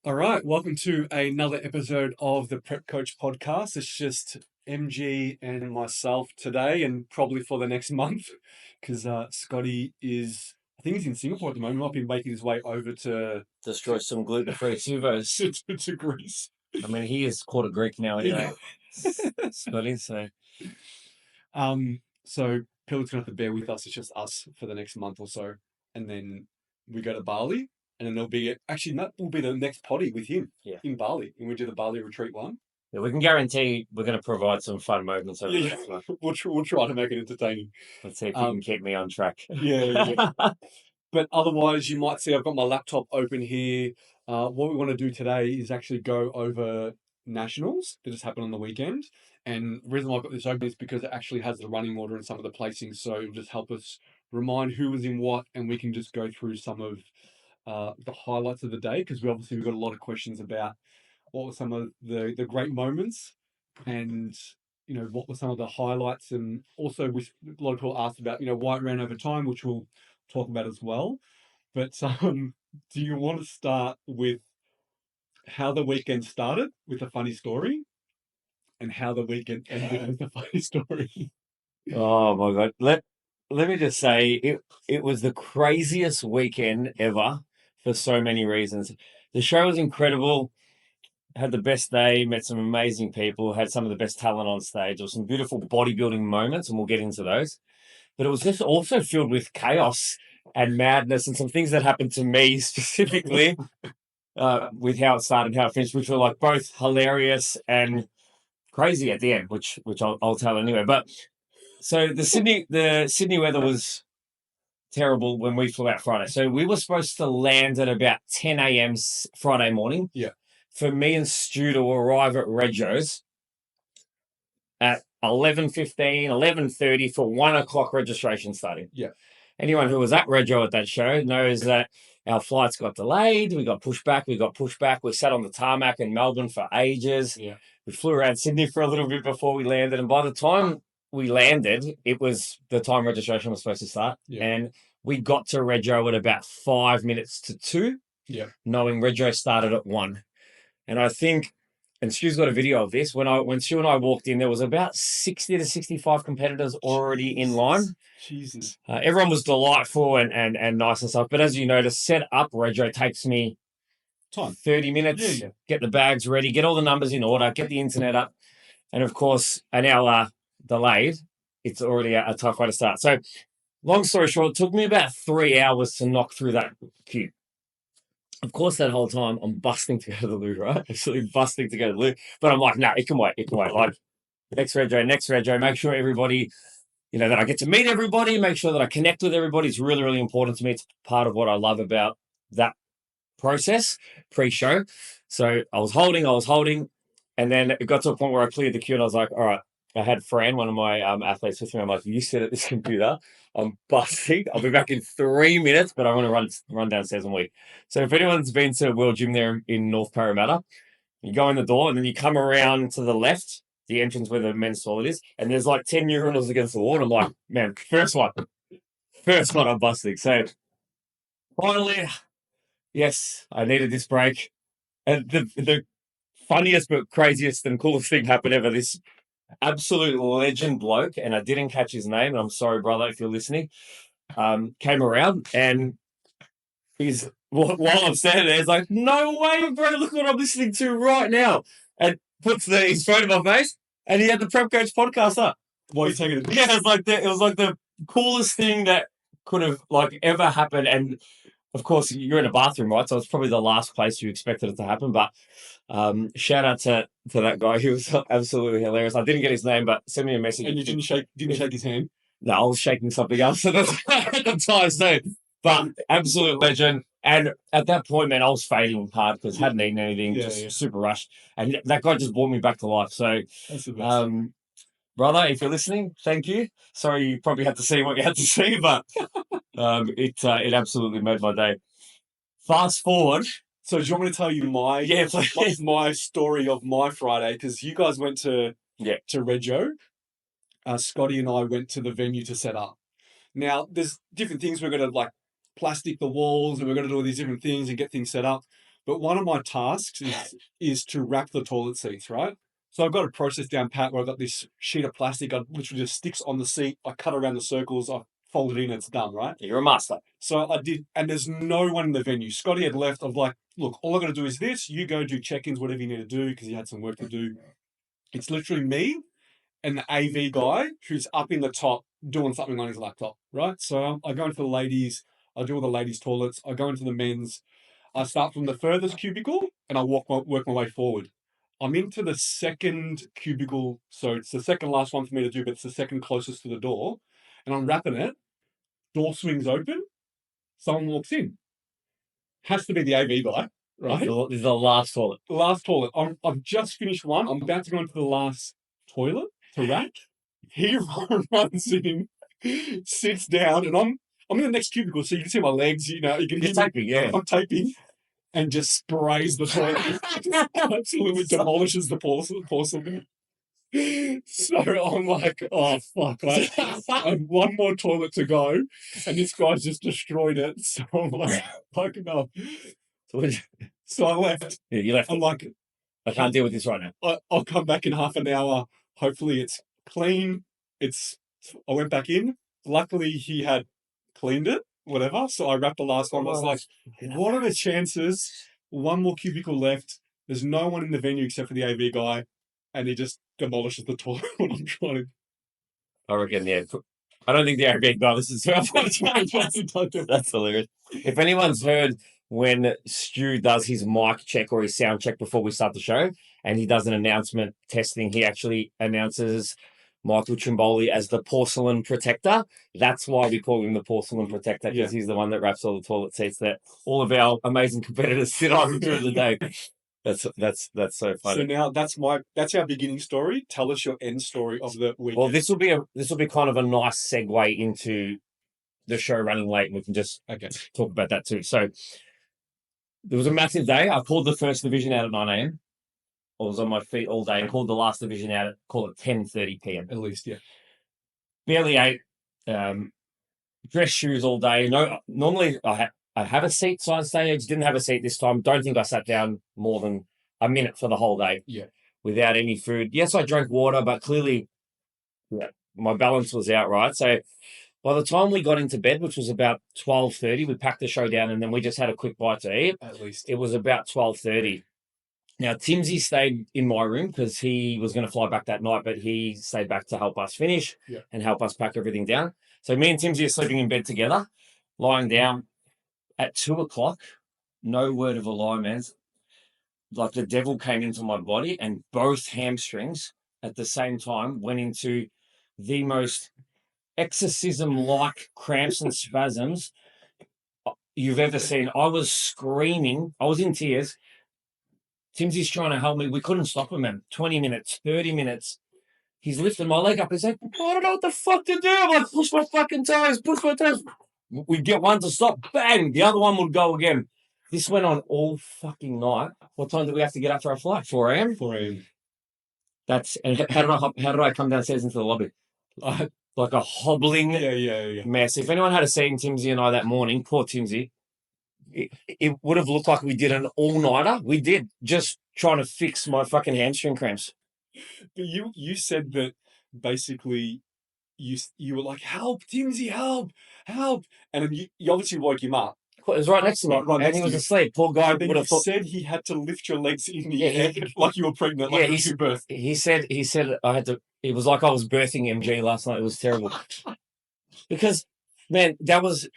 All right, welcome to another episode of the Prep Coach podcast. It's just MG and myself today, and probably for the next month, because Scotty is, I think he's in Singapore at the moment. Might be making his way over to Destroy some gluten-free suvos. to Greece. I mean, he is quarter Greek now anyway. Yeah. Scotty, so So Pilot's gonna have to bear with us. It's just us for the next month or so, and then we go to Bali, and then there'll be actually that will be the next potty with him in Bali, and we do the Bali retreat one. yeah, we can guarantee we're going to provide some fun moments over Yeah, we'll try to make it entertaining. Let's see if you can keep me on track. Yeah. But otherwise, you might see I've got my laptop open here. What we want to do today is actually go over nationals that just happened on the weekend. And the reason why I've got this open is because it actually has the running order and some of the placings. So it'll just help us remind who was in what, and we can just go through some of the highlights of the day, because we've got a lot of questions about what were some of the great moments, and what were some of the highlights, and also a lot of people asked about why it ran over time, which we'll talk about as well. But do you want to start with how the weekend started with a funny story, and how the weekend ended with a funny story? Oh my God. Let me just say it was the craziest weekend ever for so many reasons. The show was incredible. Had the best day, met some amazing people, had some of the best talent on stage. There were some beautiful bodybuilding moments, and we'll get into those. But it was just also filled with chaos and madness and some things that happened to me specifically with how it started and how it finished, which were like both hilarious and crazy at the end, which I'll tell anyway. But so the Sydney weather was terrible when we flew out Friday. So we were supposed to land at about 10 a.m. Friday morning. Yeah. For me and Stu to arrive at Rego's at 11:15, 11:30 for 1 o'clock registration starting. Yeah. Anyone who was at Rego at that show knows that our flights got delayed. We got pushed back. We sat on the tarmac in Melbourne for ages. Yeah. We flew around Sydney for a little bit before we landed. And by the time we landed, it was the time registration was supposed to start. Yeah. And we got to Rego at about 5 minutes to 2. Yeah. Knowing Rego started at 1. And I think, and Stu's got a video of this, when Stu and I walked in, there was about 60 to 65 competitors already in line. Jesus. Everyone was delightful and nice and stuff. But as you know, to set up Rego takes me time 30 minutes, get the bags ready, get all the numbers in order, get the internet up. And of course, an hour delayed, it's already a tough way to start. So long story short, it took me about 3 hours to knock through that queue. Of course, that whole time, I'm busting to go to the loo, right? Absolutely busting to go to the loo. But I'm like, no, it can wait. Like, next Rego, make sure everybody, that I get to meet everybody, make sure that I connect with everybody. It's really, really important to me. It's part of what I love about that process, pre-show. So I was holding, and then it got to a point where I cleared the queue, and I was like, all right, I had Fran, one of my athletes with me. I'm like, you sit at this computer. I'm busting. I'll be back in 3 minutes, but I want to run downstairs and wait. So if anyone's been to World Gym there in North Parramatta, you go in the door and then you come around to the left, the entrance where the men's toilet is, and there's like 10 urinals against the wall. And I'm like, man, first one, I'm busting. So finally, yes, I needed this break. And the funniest but craziest and coolest thing happened ever. This absolute legend bloke, and I didn't catch his name, and I'm sorry, brother, if you're listening, came around, and while I'm standing there, he's like, no way, bro, look what I'm listening to right now. And puts his phone in my face, and he had the Prep Coach podcast up. Why are you taking it? Yeah, it was like the coolest thing that could have ever happened. And of course, you're in a bathroom, right? So it's probably the last place you expected it to happen. But shout out to that guy. He was absolutely hilarious. I didn't get his name, but send me a message. And you didn't shake his hand? No, I was shaking something else at the time. So, but absolute legend. And at that point, man, I was fading hard because I hadn't eaten anything, super rushed. And that guy just brought me back to life. So, that's the best. Brother, if you're listening, thank you. Sorry, you probably had to see what you had to see, but it absolutely made my day. Fast forward. So do you want me to tell you my story of my Friday? Because you guys went to Rego. Scotty and I went to the venue to set up. Now, there's different things. We're going to plastic the walls, and we're going to do all these different things and get things set up. But one of my tasks is to wrap the toilet seats, right? So I've got a process down pat where I've got this sheet of plastic. I literally just sticks on the seat. I cut around the circles. I fold it in. It's done, right? You're a master. So I did, and there's no one in the venue. Scotty had left. I'm like, look, all I got to do is this. You go do check-ins, whatever you need to do, because he had some work to do. It's literally me and the AV guy who's up in the top doing something on his laptop, right? So I go into the ladies. I do all the ladies' toilets. I go into the men's. I start from the furthest cubicle and I work my way forward. I'm into the second cubicle, so it's the second last one for me to do, but it's the second closest to the door. And I'm wrapping it. Door swings open. Someone walks in. Has to be the AV guy, right? This is the last toilet. The last toilet. I've just finished one. I'm about to go into the last toilet to wrap. He runs in, sits down, and I'm in the next cubicle, so you can see my legs. You know, you can hear taping. Yeah, I'm taping, and just sprays the toilet. Absolutely demolishes the porcelain. So I'm like, oh fuck! I have one more toilet to go, and this guy's just destroyed it. So I'm like, fucking up. So I left. Yeah, you left. I'm like, I can't deal with this right now. I'll come back in half an hour. Hopefully it's clean. I went back in. Luckily he had cleaned it, whatever. So I wrapped the last one. I was like, what are the chances? One more cubicle left. There's no one in the venue except for the AV guy. And he just demolishes the toilet when I'm trying to. I reckon, yeah. I don't think the AV guy listens to our That's hilarious. If anyone's heard when Stu does his mic check or his sound check before we start the show, and he does an announcement testing, he actually announces Michael Trimboli as the porcelain protector. That's why we call him the porcelain protector, because he's the one that wraps all the toilet seats that all of our amazing competitors sit on during the day. That's so funny. So now that's our beginning story. Tell us your end story of the week. Well, this will be kind of a nice segue into the show running late, and we can just talk about that too. So there was a massive day. I called the first division out at 9 a.m. I was on my feet all day and called the last division out at 10:30 p.m. At least, yeah. Barely ate. Dress shoes all day. No, normally I have a seat side stage. Didn't have a seat this time. Don't think I sat down more than a minute for the whole day. Yeah. Without any food. Yes, I drank water, but clearly my balance was out, right? So by the time we got into bed, which was about 12:30, we packed the show down and then we just had a quick bite to eat. At least. It was about 12:30. Now, Timsy stayed in my room because he was going to fly back that night, but he stayed back to help us finish and help us pack everything down. So me and Timsy are sleeping in bed together, lying down at 2:00. No word of a lie, man. Like the devil came into my body and both hamstrings at the same time went into the most exorcism-like cramps and spasms you've ever seen. I was screaming. I was in tears. Timsy's trying to help me. We couldn't stop him, man. 20 minutes, 30 minutes. He's lifting my leg up. He's like, I don't know what the fuck to do. I'm like, push my fucking toes, push my toes. We'd get one to stop, bang, the other one would go again. This went on all fucking night. What time did we have to get up for our flight? 4 a.m.? 4 a.m. And how did I come downstairs into the lobby? Like a hobbling mess. If anyone had seen Timsy and I that morning, poor Timsy, it would have looked like we did an all-nighter. We did, just trying to fix my fucking hamstring cramps. But you said that basically you were like, help, Timsy, help. And then you obviously woke him up. It was right next to me, and he was asleep. Poor guy would have thought. Said he had to lift your legs in the air like you were pregnant, like you birth. He said I had to. It was like I was birthing MG last night. It was terrible because, man, that was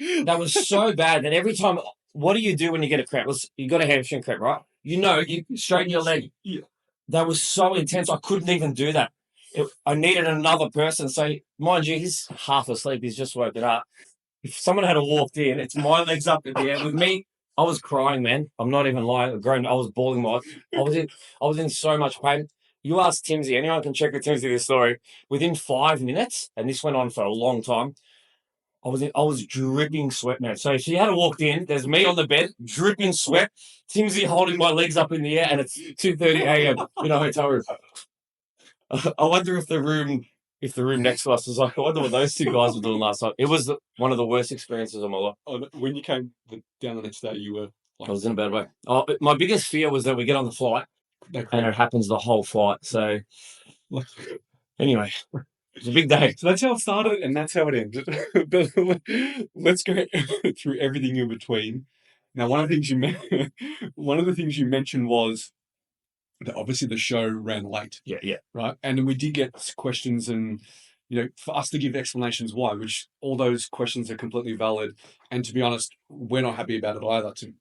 so bad that every time. What do you do when you get a cramp? You got a hamstring cramp, right? You straighten your leg. Yeah. That was so intense. I couldn't even do that. I needed another person. So, mind you, he's half asleep. He's just woken up. If someone had walked in, it's my legs up in the air. With me, I was crying, man. I'm not even lying. I was bawling my eyes. I was in so much pain. You ask Timsy, anyone can check with Timsy this story. Within 5 minutes, and this went on for a long time, I was dripping sweat, man. So if she had walked in, there's me on the bed, dripping sweat, Timsy holding my legs up in the air, and it's 2:30 a.m. in a hotel room. I wonder if the room next to us was like, I wonder what those two guys were doing last night. It was one of the worst experiences of my life. When you came down the next day, you were I was in a bad way. Oh, my biggest fear was that we get on the flight and it happens the whole flight. So anyway, it's a big day. So that's how it started and that's how it ended. But let's go through everything in between. Now, one of the things you mentioned was that obviously the show ran late. Yeah. Right. And then we did get questions and, for us to give explanations why, which all those questions are completely valid. And to be honest, we're not happy about it either. To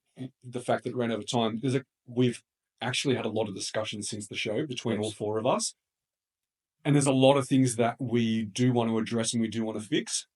the fact that it ran over time. We've actually had a lot of discussions since the show between all four of us. And there's a lot of things that we do want to address and we do want to fix.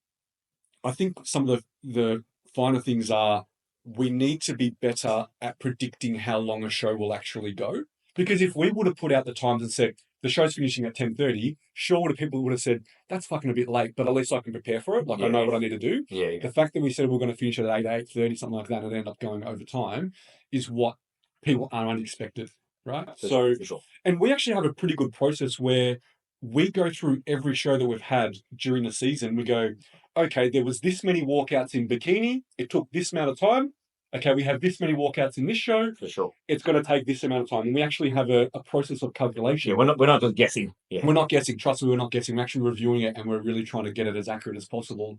I think some of the finer things are we need to be better at predicting how long a show will actually go. Because if we would have put out the times and said, the show's finishing at 10:30, sure, people would have said, that's fucking a bit late, but at least I can prepare for it. I know what I need to do. Yeah. The fact that we said we're going to finish at 8:30, something like that, and end up going over time is what people are unexpected, right? For sure. And we actually have a pretty good process where we go through every show that we've had during the season. We go, okay, there was this many walkouts in Bikini. It took this amount of time. Okay, we have this many walkouts in this show. For sure. It's going to take this amount of time. And we actually have a process of calculation. Yeah, we're not just guessing. Yeah. We're not guessing. Trust me, we're not guessing. We're actually reviewing it and we're really trying to get it as accurate as possible.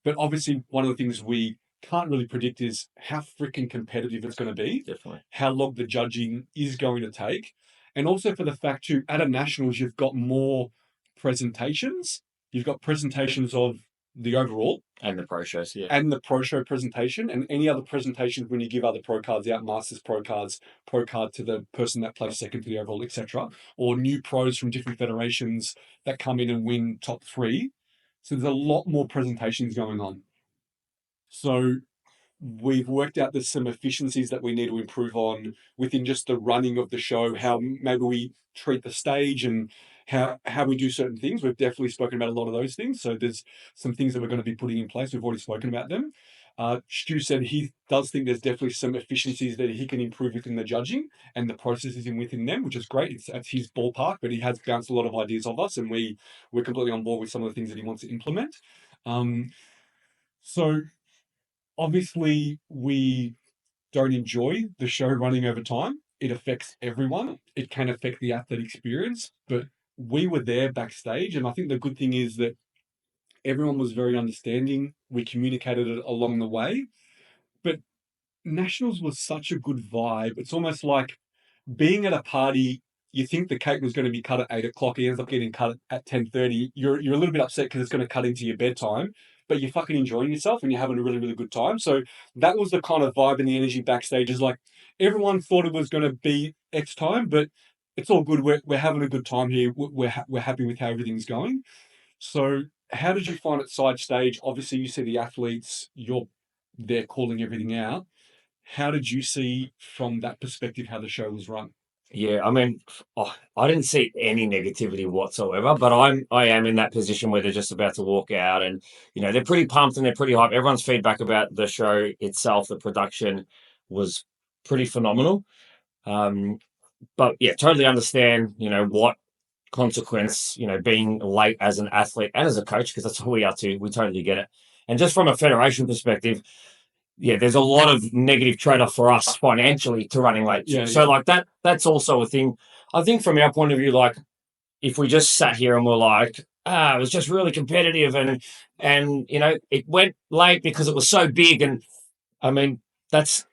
But obviously, one of the things we can't really predict is how freaking competitive it's going to be. Definitely. How long the judging is going to take. And also for the fact too, at a nationals, you've got more presentations. You've got presentations of the overall. And the pro shows, yeah. And the pro show presentation and any other presentations when you give other pro cards out, Masters pro card to the person that plays second for the overall, etc. Or new pros from different federations that come in and win top 3. So there's a lot more presentations going on. So we've worked out there's some efficiencies that we need to improve on within just the running of the show, how maybe we treat the stage and how we do certain things. We've definitely spoken about a lot of those things. So there's some things that we're going to be putting in place. We've already spoken about them. Stu said he does think there's definitely some efficiencies that he can improve within the judging and the processes within them, which is great. It's his ballpark, but he has bounced a lot of ideas off us and we're completely on board with some of the things that he wants to implement. So obviously, we don't enjoy the show running over time. It affects everyone. It can affect the athlete experience, but we were there backstage. And I think the good thing is that everyone was very understanding. We communicated it along the way. But Nationals was such a good vibe. It's almost like being at a party. You think the cake was going to be cut at 8 o'clock. It ends up getting cut at 10:30. You're a little bit upset because it's going to cut into your bedtime, but you're fucking enjoying yourself and you're having a really, really good time. So that was the kind of vibe and the energy backstage. Is like everyone thought it was going to be X time, but it's all good. We're having a good time here. We're happy with how everything's going. So how did you find it side stage? Obviously, you see the athletes. You're there calling everything out. How did you see from that perspective how the show was run? Yeah, I mean, I didn't see any negativity whatsoever, but I am in that position where they're just about to walk out and, they're pretty pumped and they're pretty hyped. Everyone's feedback about the show itself, the production was pretty phenomenal. But yeah, totally understand, what consequence, being late as an athlete and as a coach, because that's who we are too. We totally get it. And just from a federation perspective, yeah, there's a lot of negative trade-off for us financially to running late. Yeah, so like that's also a thing. I think from our point of view, like if we just sat here and we're like, it was just really competitive and it went late because it was so big. And I mean, that's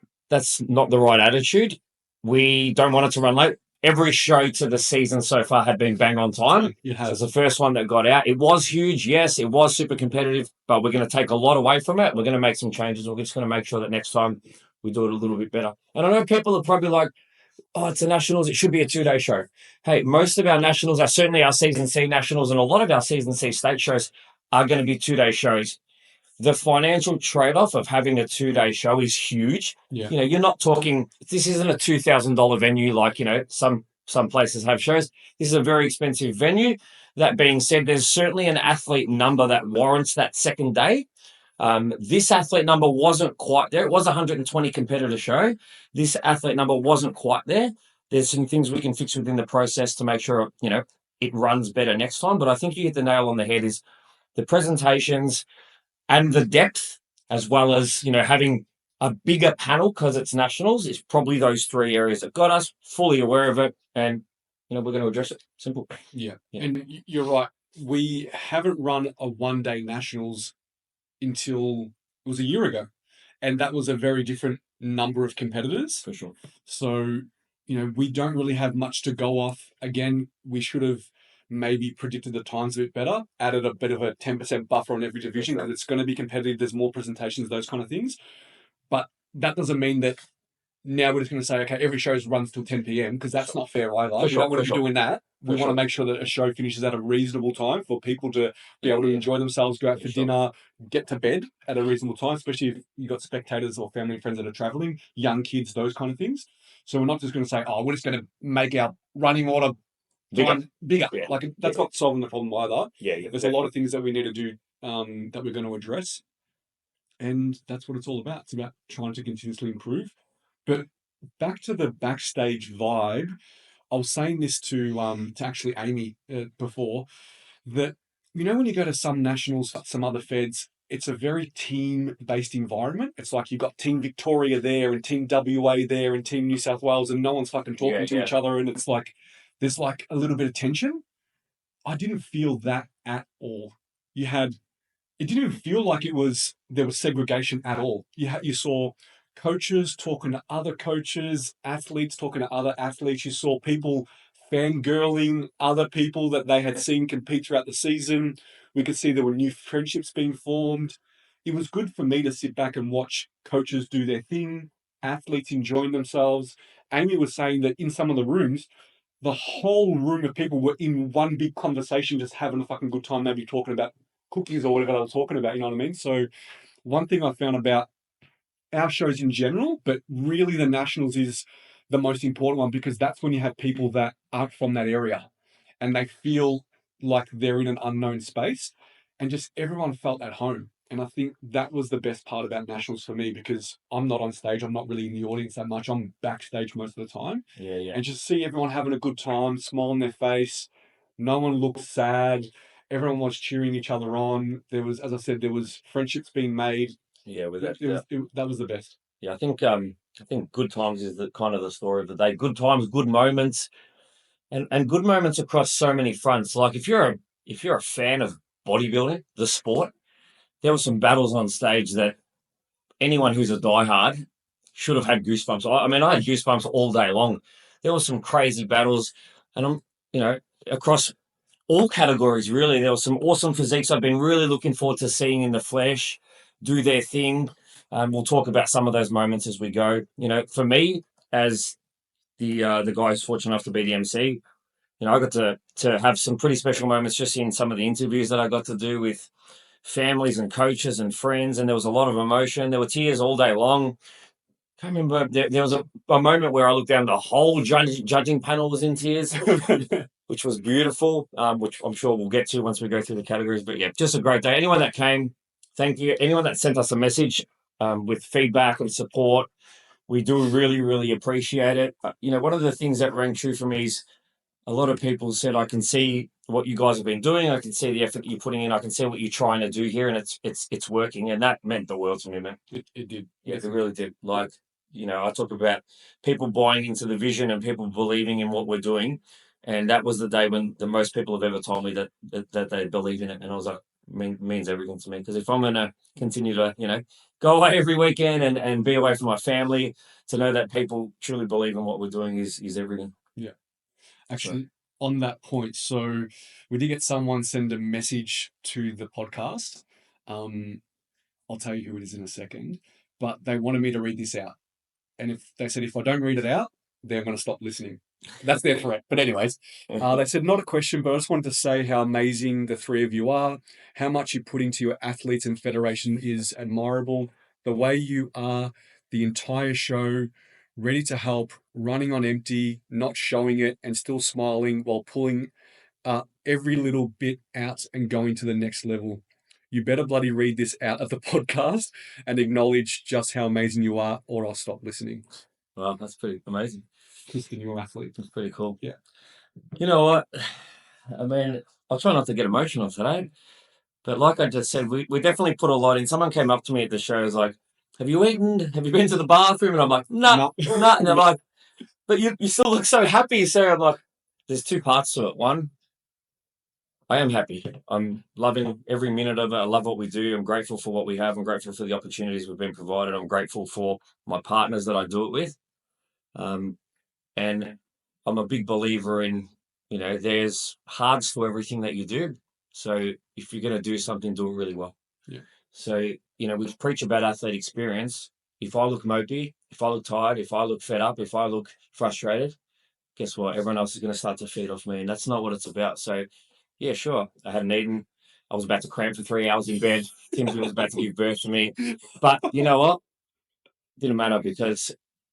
not the right attitude. We don't want it to run late. Every show to the season so far had been bang on time. It has. It was the first one that got out. It was huge. Yes, it was super competitive, but we're going to take a lot away from it. We're going to make some changes. We're just going to make sure that next time we do it a little bit better. And I know people are probably like, oh, it's a Nationals. It should be a 2-day show. Hey, most of our Nationals, certainly our Season C Nationals and a lot of our Season C state shows are going to be 2-day shows. The financial trade-off of having a 2-day show is huge. Yeah. You're not talking, this isn't a $2,000 venue like, some places have shows. This is a very expensive venue. That being said, there's certainly an athlete number that warrants that second day. This athlete number wasn't quite there. It was a 120 competitor show. This athlete number wasn't quite there. There's some things we can fix within the process to make sure, it runs better next time. But I think you hit the nail on the head is the presentations and the depth, as well as, having a bigger panel because it's nationals. It's probably those 3 areas that got us fully aware of it, and we're going to address it. Simple. Yeah. And you're right. We haven't run a one-day nationals until it was a year ago, and that was a very different number of competitors. For sure. So, we don't really have much to go off. Again, we should have maybe predicted the times a bit better, added a bit of a 10% buffer on every division because it's going to be competitive. There's more presentations, those kind of things. But that doesn't mean that now we're just going to say, okay, every show runs till 10 p.m. because that's not fair either. We don't want to be doing that. We want to make sure that a show finishes at a reasonable time for people to be able to enjoy themselves, go out for dinner, get to bed at a reasonable time, especially if you've got spectators or family and friends that are traveling, young kids, those kind of things. So we're not just going to say, we're just going to make our running order time bigger. Yeah. Like, that's not solving the problem either. Yeah. There's a lot of things that we need to do that we're going to address. And that's what it's all about. It's about trying to continuously improve. But back to the backstage vibe, I was saying this to actually Amy before, that when you go to some nationals, some other feds, it's a very team-based environment. It's like you've got Team Victoria there and Team WA there and Team New South Wales, and no one's fucking talking to each other, and it's like there's like a little bit of tension. I didn't feel that at all. It didn't even feel like there was segregation at all. You saw coaches talking to other coaches, athletes talking to other athletes. You saw people fangirling other people that they had seen compete throughout the season. We could see there were new friendships being formed. It was good for me to sit back and watch coaches do their thing, athletes enjoying themselves. Amy was saying that in some of the rooms, the whole room of people were in one big conversation, just having a fucking good time, maybe talking about cookies or whatever I was talking about, you know what I mean? So one thing I found about our shows in general, but really the nationals is the most important one because that's when you have people that aren't from that area and they feel like they're in an unknown space, and just everyone felt at home. And I think that was the best part about nationals for me because I'm not on stage. I'm not really in the audience that much. I'm backstage most of the time. Yeah. And just see everyone having a good time, smile on their face. No one looked sad. Everyone was cheering each other on. There was, as I said, there was friendships being made. Yeah, with that. That was the best. Yeah, I think good times is the kind of the story of the day. Good times, good moments, and good moments across so many fronts. Like if you're a fan of bodybuilding, the sport, there were some battles on stage that anyone who's a diehard should have had goosebumps. I mean, I had goosebumps all day long. There were some crazy battles, and across all categories, really. There were some awesome physiques I've been really looking forward to seeing in the flesh do their thing. We'll talk about some of those moments as we go. For me, as the guy who's fortunate enough to be the MC, I got to have some pretty special moments just in some of the interviews that I got to do with families and coaches and friends, and there was a lot of emotion. There were tears all day long. Can't remember. There was a moment where I looked down, the whole judging panel was in tears, which was beautiful, which I'm sure we'll get to once we go through the categories. But yeah, just a great day. Anyone that came, thank you. Anyone that sent us a message with feedback and support, we do really, really appreciate it. One of the things that rang true for me is a lot of people said, I can see what you guys have been doing. I can see the effort you're putting in. I can see what you're trying to do here, and it's working. And that meant the world to me, man. It did. Yeah, it really did. Like, I talk about people buying into the vision and people believing in what we're doing. And that was the day when the most people have ever told me that they believe in it. And I was like, means everything to me. Because if I'm going to continue to, go away every weekend and be away from my family, to know that people truly believe in what we're doing is everything. Yeah. Actually, on that point, so we did get someone send a message to the podcast. I'll tell you who it is in a second, but they wanted me to read this out. And if they said if I don't read it out, they're going to stop listening. That's their threat. But anyways, they said not a question, but I just wanted to say how amazing the three of you are. How much you put into your athletes and federation is admirable. The way you are, the entire show, ready to help, running on empty, not showing it, and still smiling while pulling every little bit out and going to the next level. You better bloody read this out of the podcast and acknowledge just how amazing you are, or I'll stop listening. Wow, that's pretty amazing. Just the new athlete. That's pretty cool. Yeah. You know what? I mean, I'll try not to get emotional today, but like I just said, we definitely put a lot in. Someone came up to me at the show, was like, have you eaten? Have you been to the bathroom? And I'm like, no, no. And they're like, but you still look so happy. So I'm like, there's two parts to it. One, I am happy. I'm loving every minute of it. I love what we do. I'm grateful for what we have. I'm grateful for the opportunities we've been provided. I'm grateful for my partners that I do it with. And I'm a big believer in, there's hards to everything that you do. So if you're going to do something, do it really well. Yeah. So, we preach about athlete experience. If I look mopey, if I look tired, if I look fed up, if I look frustrated, guess what? Everyone else is going to start to feed off me. And that's not what it's about. So, yeah, sure. I hadn't eaten. I was about to cramp for 3 hours in bed. TMG was about to give birth to me. But you know what? Didn't matter, because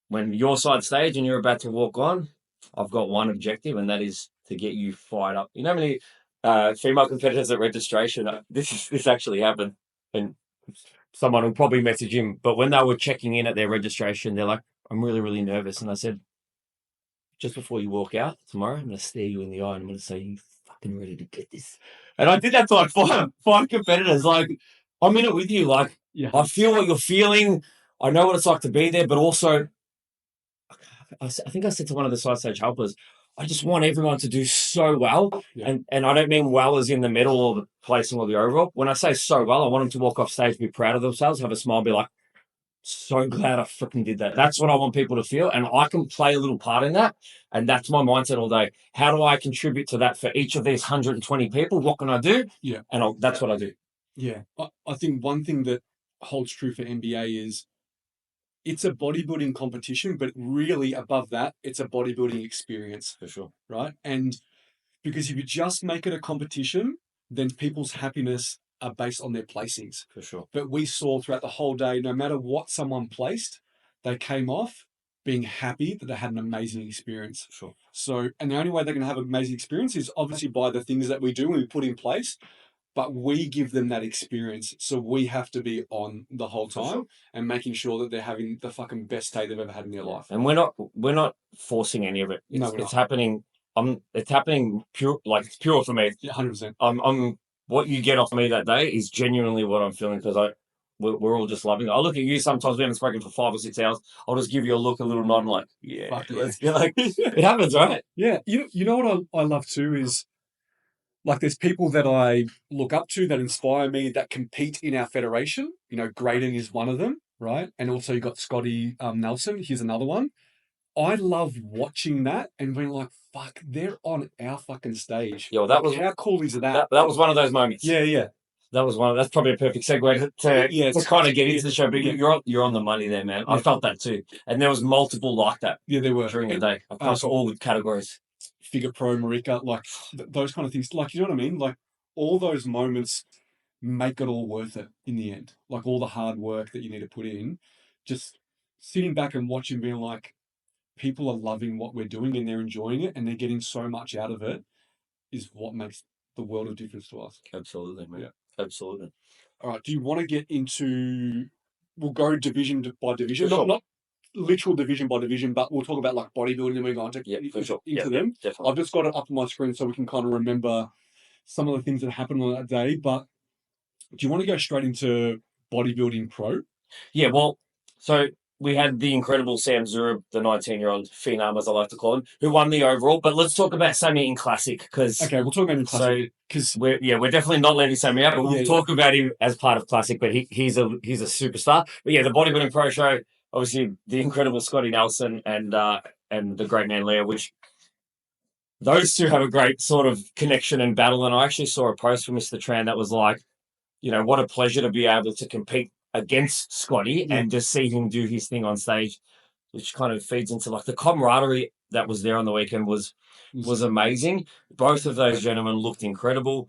when you're side stage and you're about to walk on, I've got one objective, and that is to get you fired up. You know how many female competitors at registration? This actually happened, and someone will probably message him. But when they were checking in at their registration, they're like, "I'm really, really nervous," and I said, just before you walk out tomorrow, I'm going to stare you in the eye and I'm going to say, you fucking ready to get this? And I did that to like five competitors. Like, I'm in it with you. Like, Yeah. I feel what you're feeling. I know what it's like to be there, but also, I think I said to one of the side stage helpers, I just want everyone to do so well. Yeah. And I don't mean well as in the medal or the placing or the overall. When I say so well, I want them to walk off stage, be proud of themselves, have a smile, be like, so glad I freaking did that. That's what I want people to feel. And I can play a little part in that. And that's my mindset all day. How do I contribute to that for each of these 120 people? What can I do? Yeah. And that's what I do. Yeah. I think one thing that holds true for NBA is it's a bodybuilding competition, but really above that, it's a bodybuilding experience. For sure. Right. And because if you just make it a competition, then people's happiness are based on their placings. For sure. But we saw throughout the whole day, no matter what someone placed, they came off being happy that they had an amazing experience. Sure. So, and the only way they're going to have an amazing experience is obviously by the things that we do and we put in place, but we give them that experience. So we have to be on the whole time and making sure that they're having the fucking best day they've ever had in their life. And we're not forcing any of it. It's happening. It's happening pure, like it's pure for me. Yeah, 100%. I'm what you get off me that day is genuinely what I'm feeling, because we're all just loving it. I look at you sometimes, we haven't spoken for 5 or 6 hours. I'll just give you a look, a little nod, like, yeah, let's get like it happens, right? Yeah. You know what I love too is, like, there's people that I look up to that inspire me that compete in our federation. You know, Graydon is one of them, right? And also you got Scotty Nelson. Here's another one. I love watching that and being like, fuck, they're on our fucking stage. Yeah, well, that was how cool is that? That was one of those moments. Yeah. That was that's probably a perfect segue to kind of get into the show. But you're on the money there, man. I felt that too, and there was multiple like that. Yeah, there were during the day across all categories. Figure Pro, Marika, like those kind of things. Like, you know what I mean? Like, all those moments make it all worth it in the end. Like, all the hard work that you need to put in, just sitting back and watching, being like, people are loving what we're doing and they're enjoying it and they're getting so much out of it, is what makes the world of difference to us. Absolutely, man. Yeah. Absolutely. All right. Do you want to get into? We'll go division by division, Sure. not literal division by division, but we'll talk about like bodybuilding and we go into them. Definitely. I've just got it up on my screen so we can kind of remember some of the things that happened on that day. But do you want to go straight into bodybuilding pro? Yeah. Well, so we had the incredible Sam Zurab, the 19-year-old phenom, as I like to call him, who won the overall. But let's talk about Sammy in Classic, because okay, we'll talk about him in Classic because we're definitely not letting Sammy out, but we'll talk about him as part of Classic. But he's a superstar. But yeah, the bodybuilding pro show, obviously the incredible Scotty Nelson and the great man Leo, which those two have a great sort of connection and battle. And I actually saw a post from Mr. Tran that was like, what a pleasure to be able to compete against Scotty and just see him do his thing on stage, which kind of feeds into like the camaraderie that was there on the weekend was amazing. Both of those gentlemen looked incredible.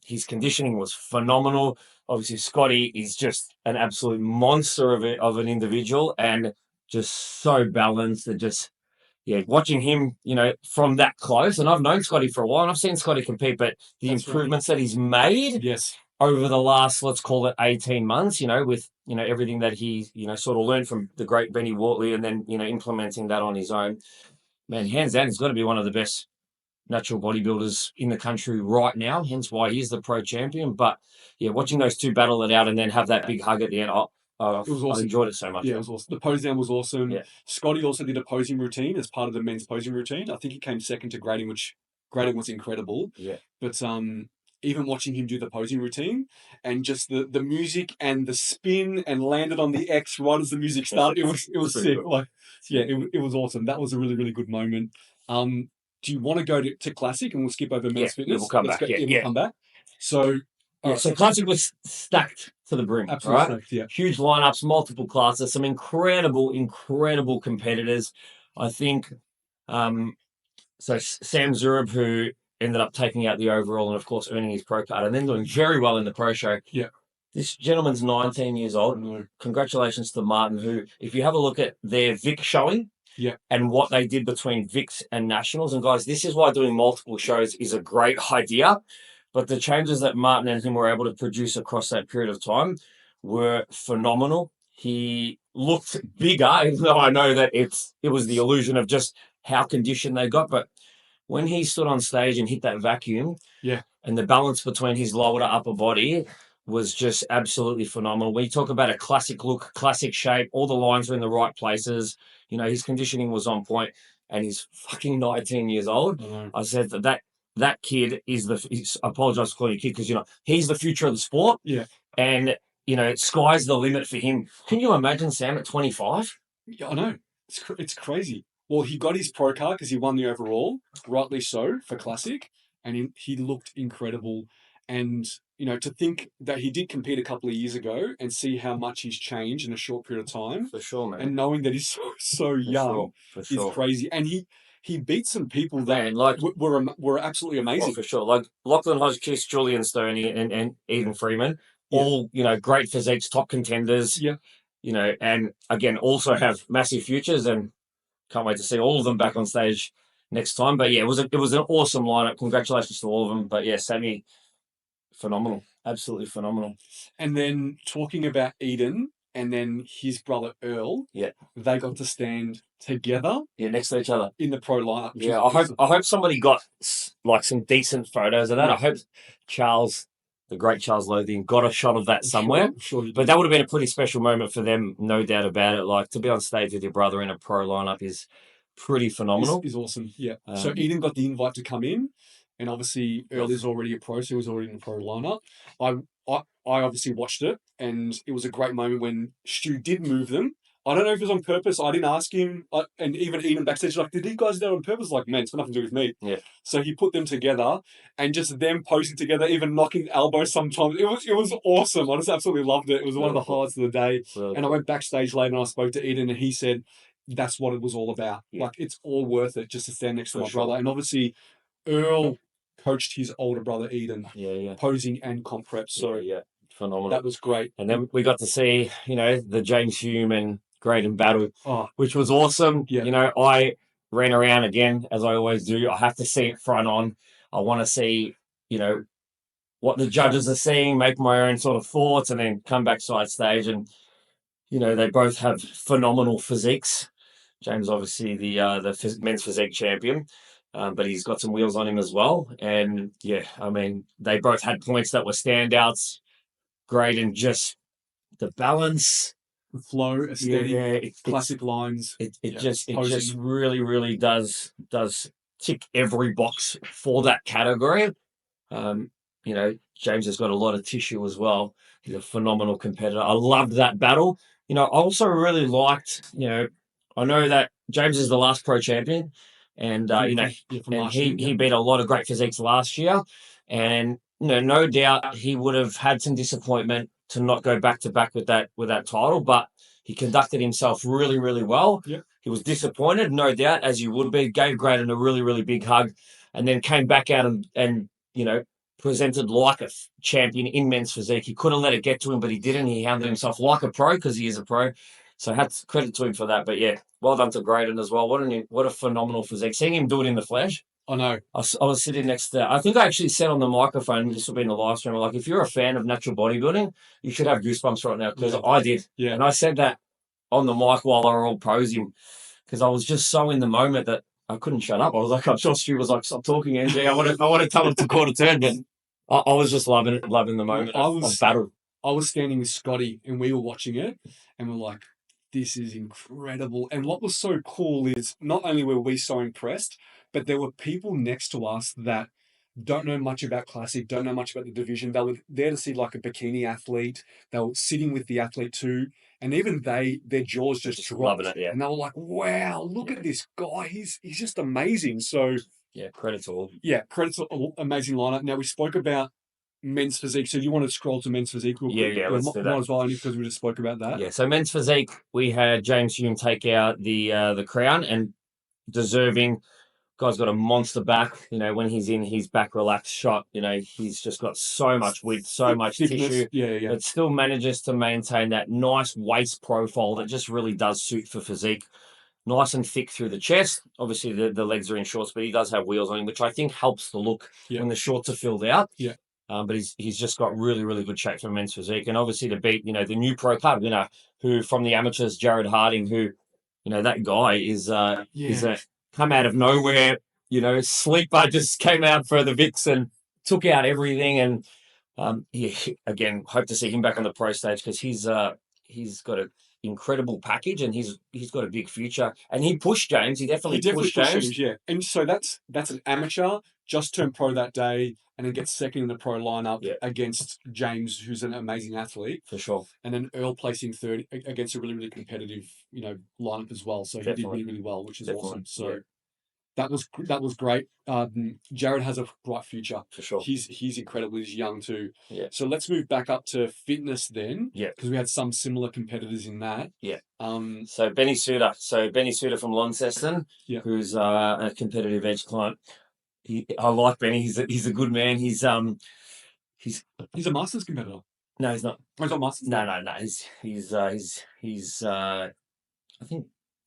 His conditioning was phenomenal. Obviously, Scotty is just an absolute monster of an individual and just so balanced and just, watching him, from that close. And I've known Scotty for a while and I've seen Scotty compete, but the improvements that he's made over the last, let's call it 18 months, with, everything that he, sort of learned from the great Benny Wortley and then, implementing that on his own, man, hands down, he's got to be one of the best natural bodybuilders in the country right now, hence why he's the pro champion. But, watching those two battle it out and then have that big hug at the end, Oh, It was I awesome. enjoyed it so much. Yeah, it was awesome. The pose down was awesome. Yeah. Scotty also did a posing routine as part of the men's posing routine. I think he came second to grading, which grading was incredible. Yeah. But even watching him do the posing routine and just the music and the spin and landed on the X right as the music started, it was sick. Cool. Like, yeah, it was awesome. That was a really, really good moment. Do you want to go to classic and we'll skip over men's fitness? Yeah, we'll come Let's back. We'll come back. So, so classic was stacked to the brim. Absolutely right? stacked, yeah. Huge lineups, multiple classes, some incredible competitors. I think so Sam Zurab, who ended up taking out the overall and of course earning his pro card and then doing very well in the pro show. Yeah. This gentleman's 19 years old. Congratulations to Martin, who, if you have a look at their Vic showing, and what they did between Vics and Nationals. And guys, this is why doing multiple shows is a great idea. But the changes that Martin and him were able to produce across that period of time were phenomenal. He looked bigger, even though I know that it was the illusion of just how conditioned they got. But when he stood on stage and hit that vacuum, and the balance between his lower to upper body was just absolutely phenomenal. We talk about a classic look, classic shape, all the lines were in the right places. You know, his conditioning was on point, and he's fucking 19 years old. I said that kid is I apologize for calling you a kid because, you know, he's the future of the sport. Yeah. And, you know, sky's the limit for him. Can you imagine Sam at 25? Yeah, I know. It's crazy. Well, he got his pro card because he won the overall, rightly so, for Classic, and he looked incredible. And, you know, to think that he did compete a couple of years ago and see how much he's changed in a short period of time. For sure, man. And knowing that he's so young is crazy. And he beat some people that were absolutely amazing. Well, for sure. Like Lachlan Hodgkiss, Julian Stoney, and Eden Freeman, all, you know, great physiques, top contenders. Yeah. You know, and again, also have massive futures, and can't wait to see all of them back on stage next time. But yeah, it was an awesome lineup. Congratulations to all of them. But yeah, Sammy, phenomenal, absolutely phenomenal. And then talking about Eden and then his brother Earl, they got to stand together, next to each other in the pro lineup. Yeah, I hope somebody got like some decent photos of that. I hope Charles, the great Charles Lothian, got a shot of that somewhere. Sure. But that would have been a pretty special moment for them, no doubt about it. Like, to be on stage with your brother in a pro lineup is pretty phenomenal. Is awesome, yeah. So Eden got the invite to come in, and obviously Earl is already a pro, so he was already in the pro lineup. I obviously watched it, and it was a great moment when Stu did move them. I don't know if it was on purpose. I didn't ask him. And even Eden backstage, like, did you guys do that on purpose? Like, man, it's got nothing to do with me. Yeah. So he put them together, and just them posing together, even knocking elbows sometimes. It was awesome. I just absolutely loved it. It was one of the highlights of the day. And I went backstage later, and I spoke to Eden, and he said that's what it was all about. Yeah. Like, it's all worth it just to stand next to my brother. And obviously, Earl coached his older brother Eden, posing and comp prep. So phenomenal. That was great. And then we got to see, you know, the James Hume and Graydon battle, which was awesome. Yeah. You know, I ran around again, as I always do. I have to see it front on. I want to see, you know, what the judges are seeing, make my own sort of thoughts, and then come back side stage. And, you know, they both have phenomenal physiques. James, obviously, the men's physique champion. But he's got some wheels on him as well. And, yeah, I mean, they both had points that were standouts. Graydon, just the balance, the flow, aesthetic, classic lines. It just really, really does tick every box for that category. You know, James has got a lot of tissue as well. He's a phenomenal competitor. I loved that battle. You know, I also really liked, you know, I know that James is the last pro champion, and you know, and he beat a lot of great physiques last year, and you know, no doubt he would have had some disappointment to not go back to back with that title, but he conducted himself really, really well. Yeah. He was disappointed, no doubt, as you would be. Gave Graydon a really, really big hug, and then came back out and you know, presented like a champion in men's physique. He could have let it get to him, but he didn't. He handled himself like a pro because he is a pro. So I had credit to him for that. But yeah, well done to Graydon as well. What a phenomenal physique. Seeing him do it in the flesh. I know. I was sitting next to, I think I actually said on the microphone, this will be in the live stream, like, if you're a fan of natural bodybuilding, you should have goosebumps right now, because I did. Yeah. And I said that on the mic while they were all posing, because I was just so in the moment that I couldn't shut up. I was like, I'm sure Stu was like, stop talking, NG. I want to tell him to quarter turn. But I was just loving the moment of battle. I was standing with Scotty and we were watching it and we're like, this is incredible. And what was so cool is not only were we so impressed, but there were people next to us that don't know much about Classic, don't know much about the division. They were there to see like a bikini athlete. They were sitting with the athlete too. And even their jaws just dropped. Loving it, yeah. And they were like, wow, look at this guy. He's just amazing. So yeah, credit to all. Yeah, credit to all. Amazing lineup. Now we spoke about men's physique. So you want to scroll to men's physique real quick? Yeah, let's do that. Might as well, only because we just spoke about that. Yeah, so men's physique, we had James Hume take out the crown, and deserving. Guy's got a monster back. You know, when he's in his back relaxed shot, you know, he's just got so much width, so much tissue. Yeah. But still manages to maintain that nice waist profile that just really does suit for physique. Nice and thick through the chest. Obviously, the legs are in shorts, but he does have wheels on him, which I think helps the look when the shorts are filled out. Yeah. But he's just got really, really good shape for men's physique. And obviously to beat, you know, the new pro card winner who from the amateurs, Jared Harding, who, you know, that guy is a come out of nowhere, you know, sleeper, just came out for the Vicks and took out everything. And again, hope to see him back on the pro stage because he's got an incredible package and he's got a big future. And he pushed James. He definitely pushed James. Yeah. And so that's an amateur, just turned pro that day, and then gets second in the pro lineup against James, who's an amazing athlete. For sure. And then Earl placing third against a really, really competitive, you know, lineup as well. So he did really, really well, which is awesome. So that was great. Jared has a bright future. For sure. He's incredible. He's young too. Yeah. So let's move back up to fitness then. Yeah. Because we had some similar competitors in that. Yeah. So Benny Suter. Benny Suter from Launceston, who's a competitive edge client. I like Benny. He's a good man. He's a Masters competitor. No, he's not. He's not Masters. No. He's I think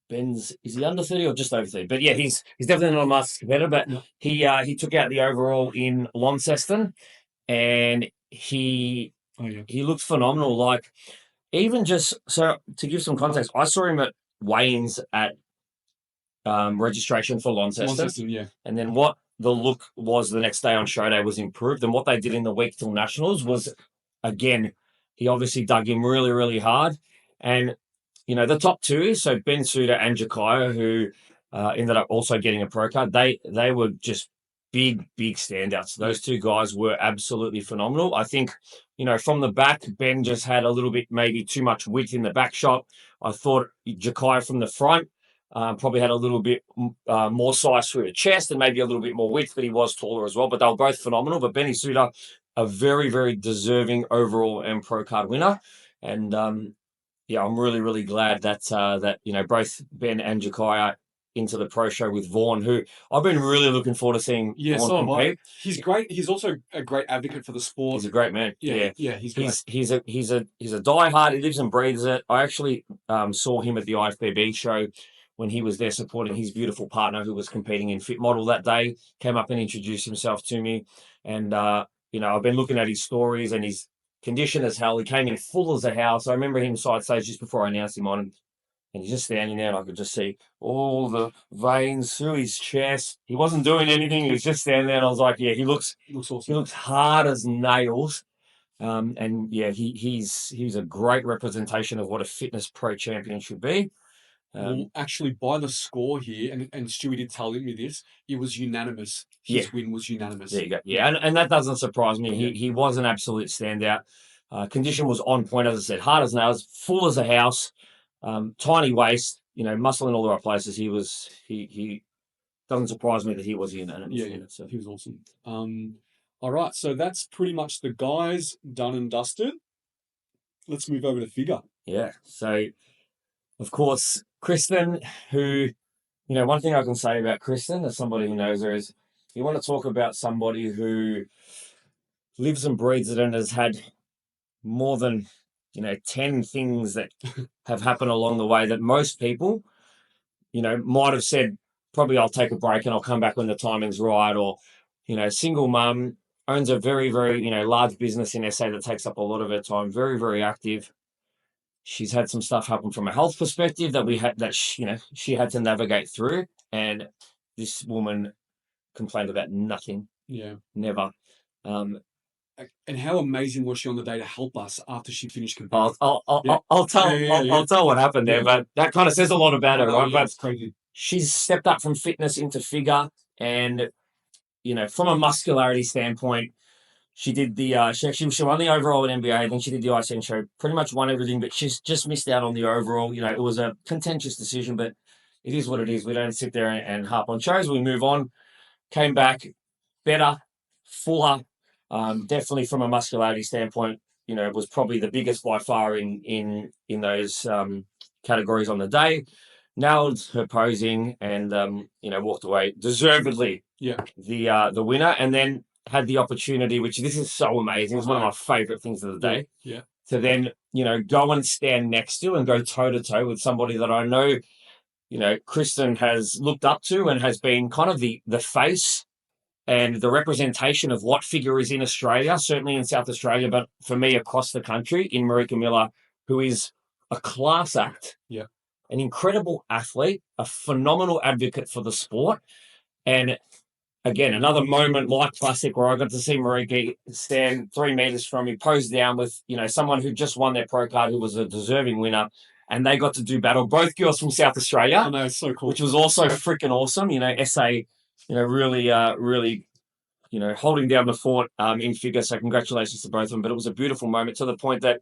Ben's, is he under 30 or just over 30? But yeah, he's definitely not a Masters competitor. But he took out the overall in Launceston, and he looks phenomenal. Like, even just so to give some context, I saw him at weigh-ins at registration for Launceston. And then what the look was the next day on show day was improved. And what they did in the week till nationals was, again, he obviously dug in really, really hard. And, you know, the top two, so Ben Suter and Jakaya, who ended up also getting a pro card, they were just big standouts. Those two guys were absolutely phenomenal. I think, you know, from the back, Ben just had a little bit, maybe too much width in the back shot. I thought Jakaya from the front probably had a little bit more size through the chest and maybe a little bit more width, but he was taller as well. But they were both phenomenal. But Benny Suter, a very, very deserving overall and pro card winner. And I'm really, really glad that you know, both Ben and Jakaya into the pro show with Vaughan, who I've been really looking forward to seeing. Vaughan compete. He's great. He's also a great advocate for the sport. He's a great man. Yeah, he's great. He's a diehard. He lives and breathes it. I actually saw him at the IFBB show when he was there supporting his beautiful partner who was competing in Fit Model that day. Came up and introduced himself to me, and you know, I've been looking at his stories and his condition as hell. He came in full as a house. I remember him side stage just before I announced him on. And he's just standing there, and I could just see all the veins through his chest. He wasn't doing anything. He was just standing there, and I was like, yeah, he looks awesome. He looks hard as nails. And yeah, he's a great representation of what a fitness pro champion should be. Well, actually, by the score here, and Stewie did tell me this, it was unanimous. His win was unanimous. There you go. Yeah, and that doesn't surprise me. He was an absolute standout. Condition was on point, as I said, hard as nails, full as a house. Tiny waist, you know, muscle in all the right places. He doesn't surprise me that he was unanimous. Yeah. So he was awesome. All right, so that's pretty much the guys done and dusted. Let's move over to figure. Yeah. So, of course, Kristen, who, you know, one thing I can say about Kristen as somebody who knows her is, you want to talk about somebody who lives and breathes it and has had more than, you know, 10 things that have happened along the way that most people, you know, might have said, probably I'll take a break and I'll come back when the timing's right. Or, you know, single mum, owns a very, very, you know, large business in SA that takes up a lot of her time, very, very active. She's had some stuff happen from a health perspective that she had to navigate through. And this woman complained about nothing. Yeah. Never. And how amazing was she on the day to help us after she finished competing? I'll tell what happened there, but that kind of says a lot about her, right? But it's crazy. she's stepped up from fitness into figure, and from a muscularity standpoint, she did the she won the overall at NBA, then she did the ICN show, pretty much won everything, but she's just missed out on the overall. It was a contentious decision, but it is what it is. We don't sit there and harp on shows. We move on. Came back better, fuller, definitely from a muscularity standpoint. It was probably the biggest by far in those categories on the day. Nailed her posing and walked away deservedly. Yeah, the winner, and then had the opportunity, which this is so amazing. It's one of my favorite things of the day. Yeah. To then go and stand next to and go toe to toe with somebody that I know, Kristen has looked up to and has been kind of the face and the representation of what figure is in Australia, certainly in South Australia, but for me across the country, in Marika Miller, who is a class act, an incredible athlete, a phenomenal advocate for the sport. And again, another moment like classic where I got to see Marika stand 3 meters from me, pose down with, someone who just won their pro card, who was a deserving winner. And they got to do battle, both girls from South Australia. I know, it's so cool. Which was also freaking awesome. SA, really, holding down the fort in figure. So congratulations to both of them. But it was a beautiful moment, to the point that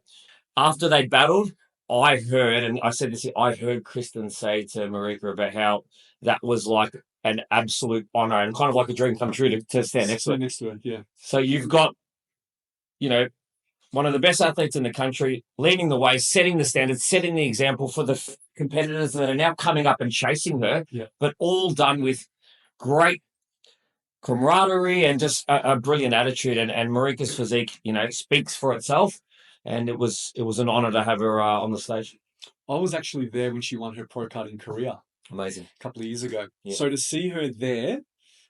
after they battled, I heard, and I said this, I heard Kristen say to Marika about how that was like an absolute honor and kind of like a dream come true to stand next to her. Yeah. So you've got, one of the best athletes in the country, leading the way, setting the standards, setting the example for the competitors that are now coming up and chasing her, but all done with great camaraderie and just a brilliant attitude. And Marika's physique, speaks for itself. And it was an honor to have her on the stage. I was actually there when she won her pro card in Korea. Amazing. A couple of years ago. Yeah. So to see her there,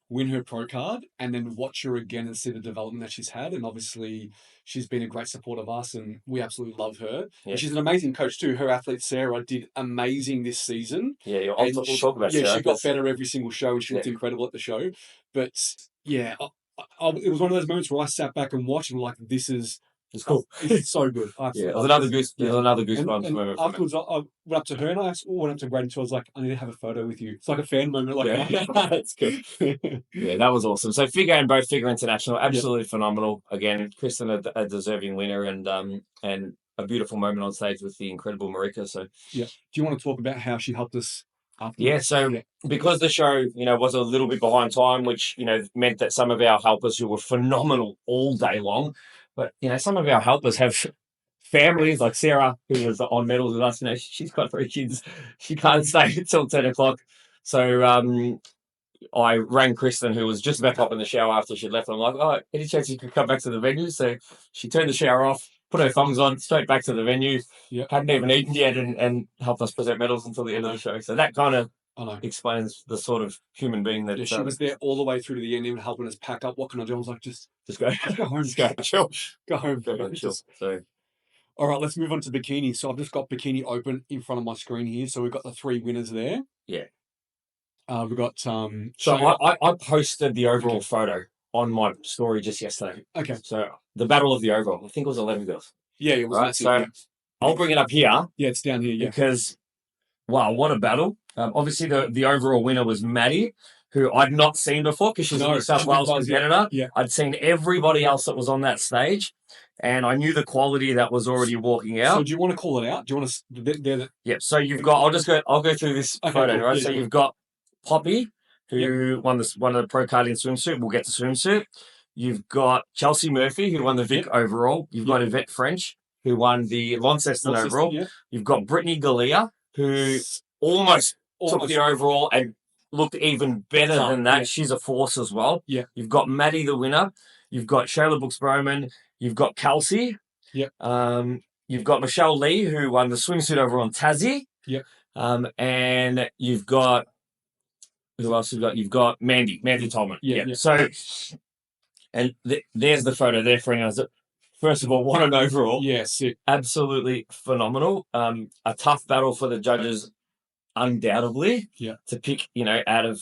win her pro card, and then watch her again and see the development that she's had, and obviously she's been a great support of us, and we absolutely love her. Yeah. And she's an amazing coach too. Her athlete Sarah did amazing this season. Yeah, we'll talk about Sarah. She got better every single show, and she looked incredible at the show. But yeah, it was one of those moments where I sat back and watched and like, it's cool. It's so good. It was another goosebumps moment. Afterwards, I went up to her and I went up to Grady too. I was like, I need to have a photo with you. It's like a fan moment. That's good. Yeah, that was awesome. So figure and both figure international, absolutely phenomenal. Again, Kristen, a deserving winner, and a beautiful moment on stage with the incredible Marika. So do you want to talk about how she helped us? Because the show, was a little bit behind time, which, meant that some of our helpers who were phenomenal all day long, but, some of our helpers have families, like Sarah, who was on medals with us. She's got 3 kids. She can't stay until 10 o'clock. So I rang Kristen, who was just about to hop in the shower after she'd left. I'm like, any chance you could come back to the venue? So she turned the shower off, put her thongs on, straight back to the venue. Hadn't even eaten yet, and helped us present medals until the end of the show. So that kind of explains the sort of human being that she was there all the way through to the end, even helping us pack up. What can I do? I was like, just go home, just go chill, go home, chill. So, all right, let's move on to bikini. So I've just got bikini open in front of my screen here. So we've got the 3 winners there. Yeah. We've got So I posted the overall photo on my story just yesterday. Okay. So the battle of the overall, I think it was 11 girls. Yeah, it was. Right. So I'll bring it up here. Yeah, it's down here. Yeah. Because wow, what a battle! Obviously, the overall winner was Maddie, who I'd not seen before because she's a New South Wales competitor. Yeah. I'd seen everybody else that was on that stage, and I knew the quality that was already walking out. So do you want to call it out? Do you want to? Yeah. So you've got. I'll go through this photo, right? So you've got Poppy, who won the pro card in swimsuit. We'll get to swimsuit. You've got Chelsea Murphy, who won the Vic overall. You've got Yvette French, who won the Launceston overall. Yeah. You've got Brittany Galea, who almost took the overall and looked even better than that. Yeah. She's a force as well. Yeah. You've got Maddie, the winner. You've got Shayla Brooks-Bowman. You've got Kelsey. Yeah. You've got Michelle Lee, who won the swimsuit overall on Tassie. Yeah. And you've got, who else you've got? You've got Mandy Tolman. Yeah. So, and there's the photo there for us. First of all, what an overall. Yeah, sick. Absolutely phenomenal. A tough battle for the judges, undoubtedly. Yeah. To pick, out of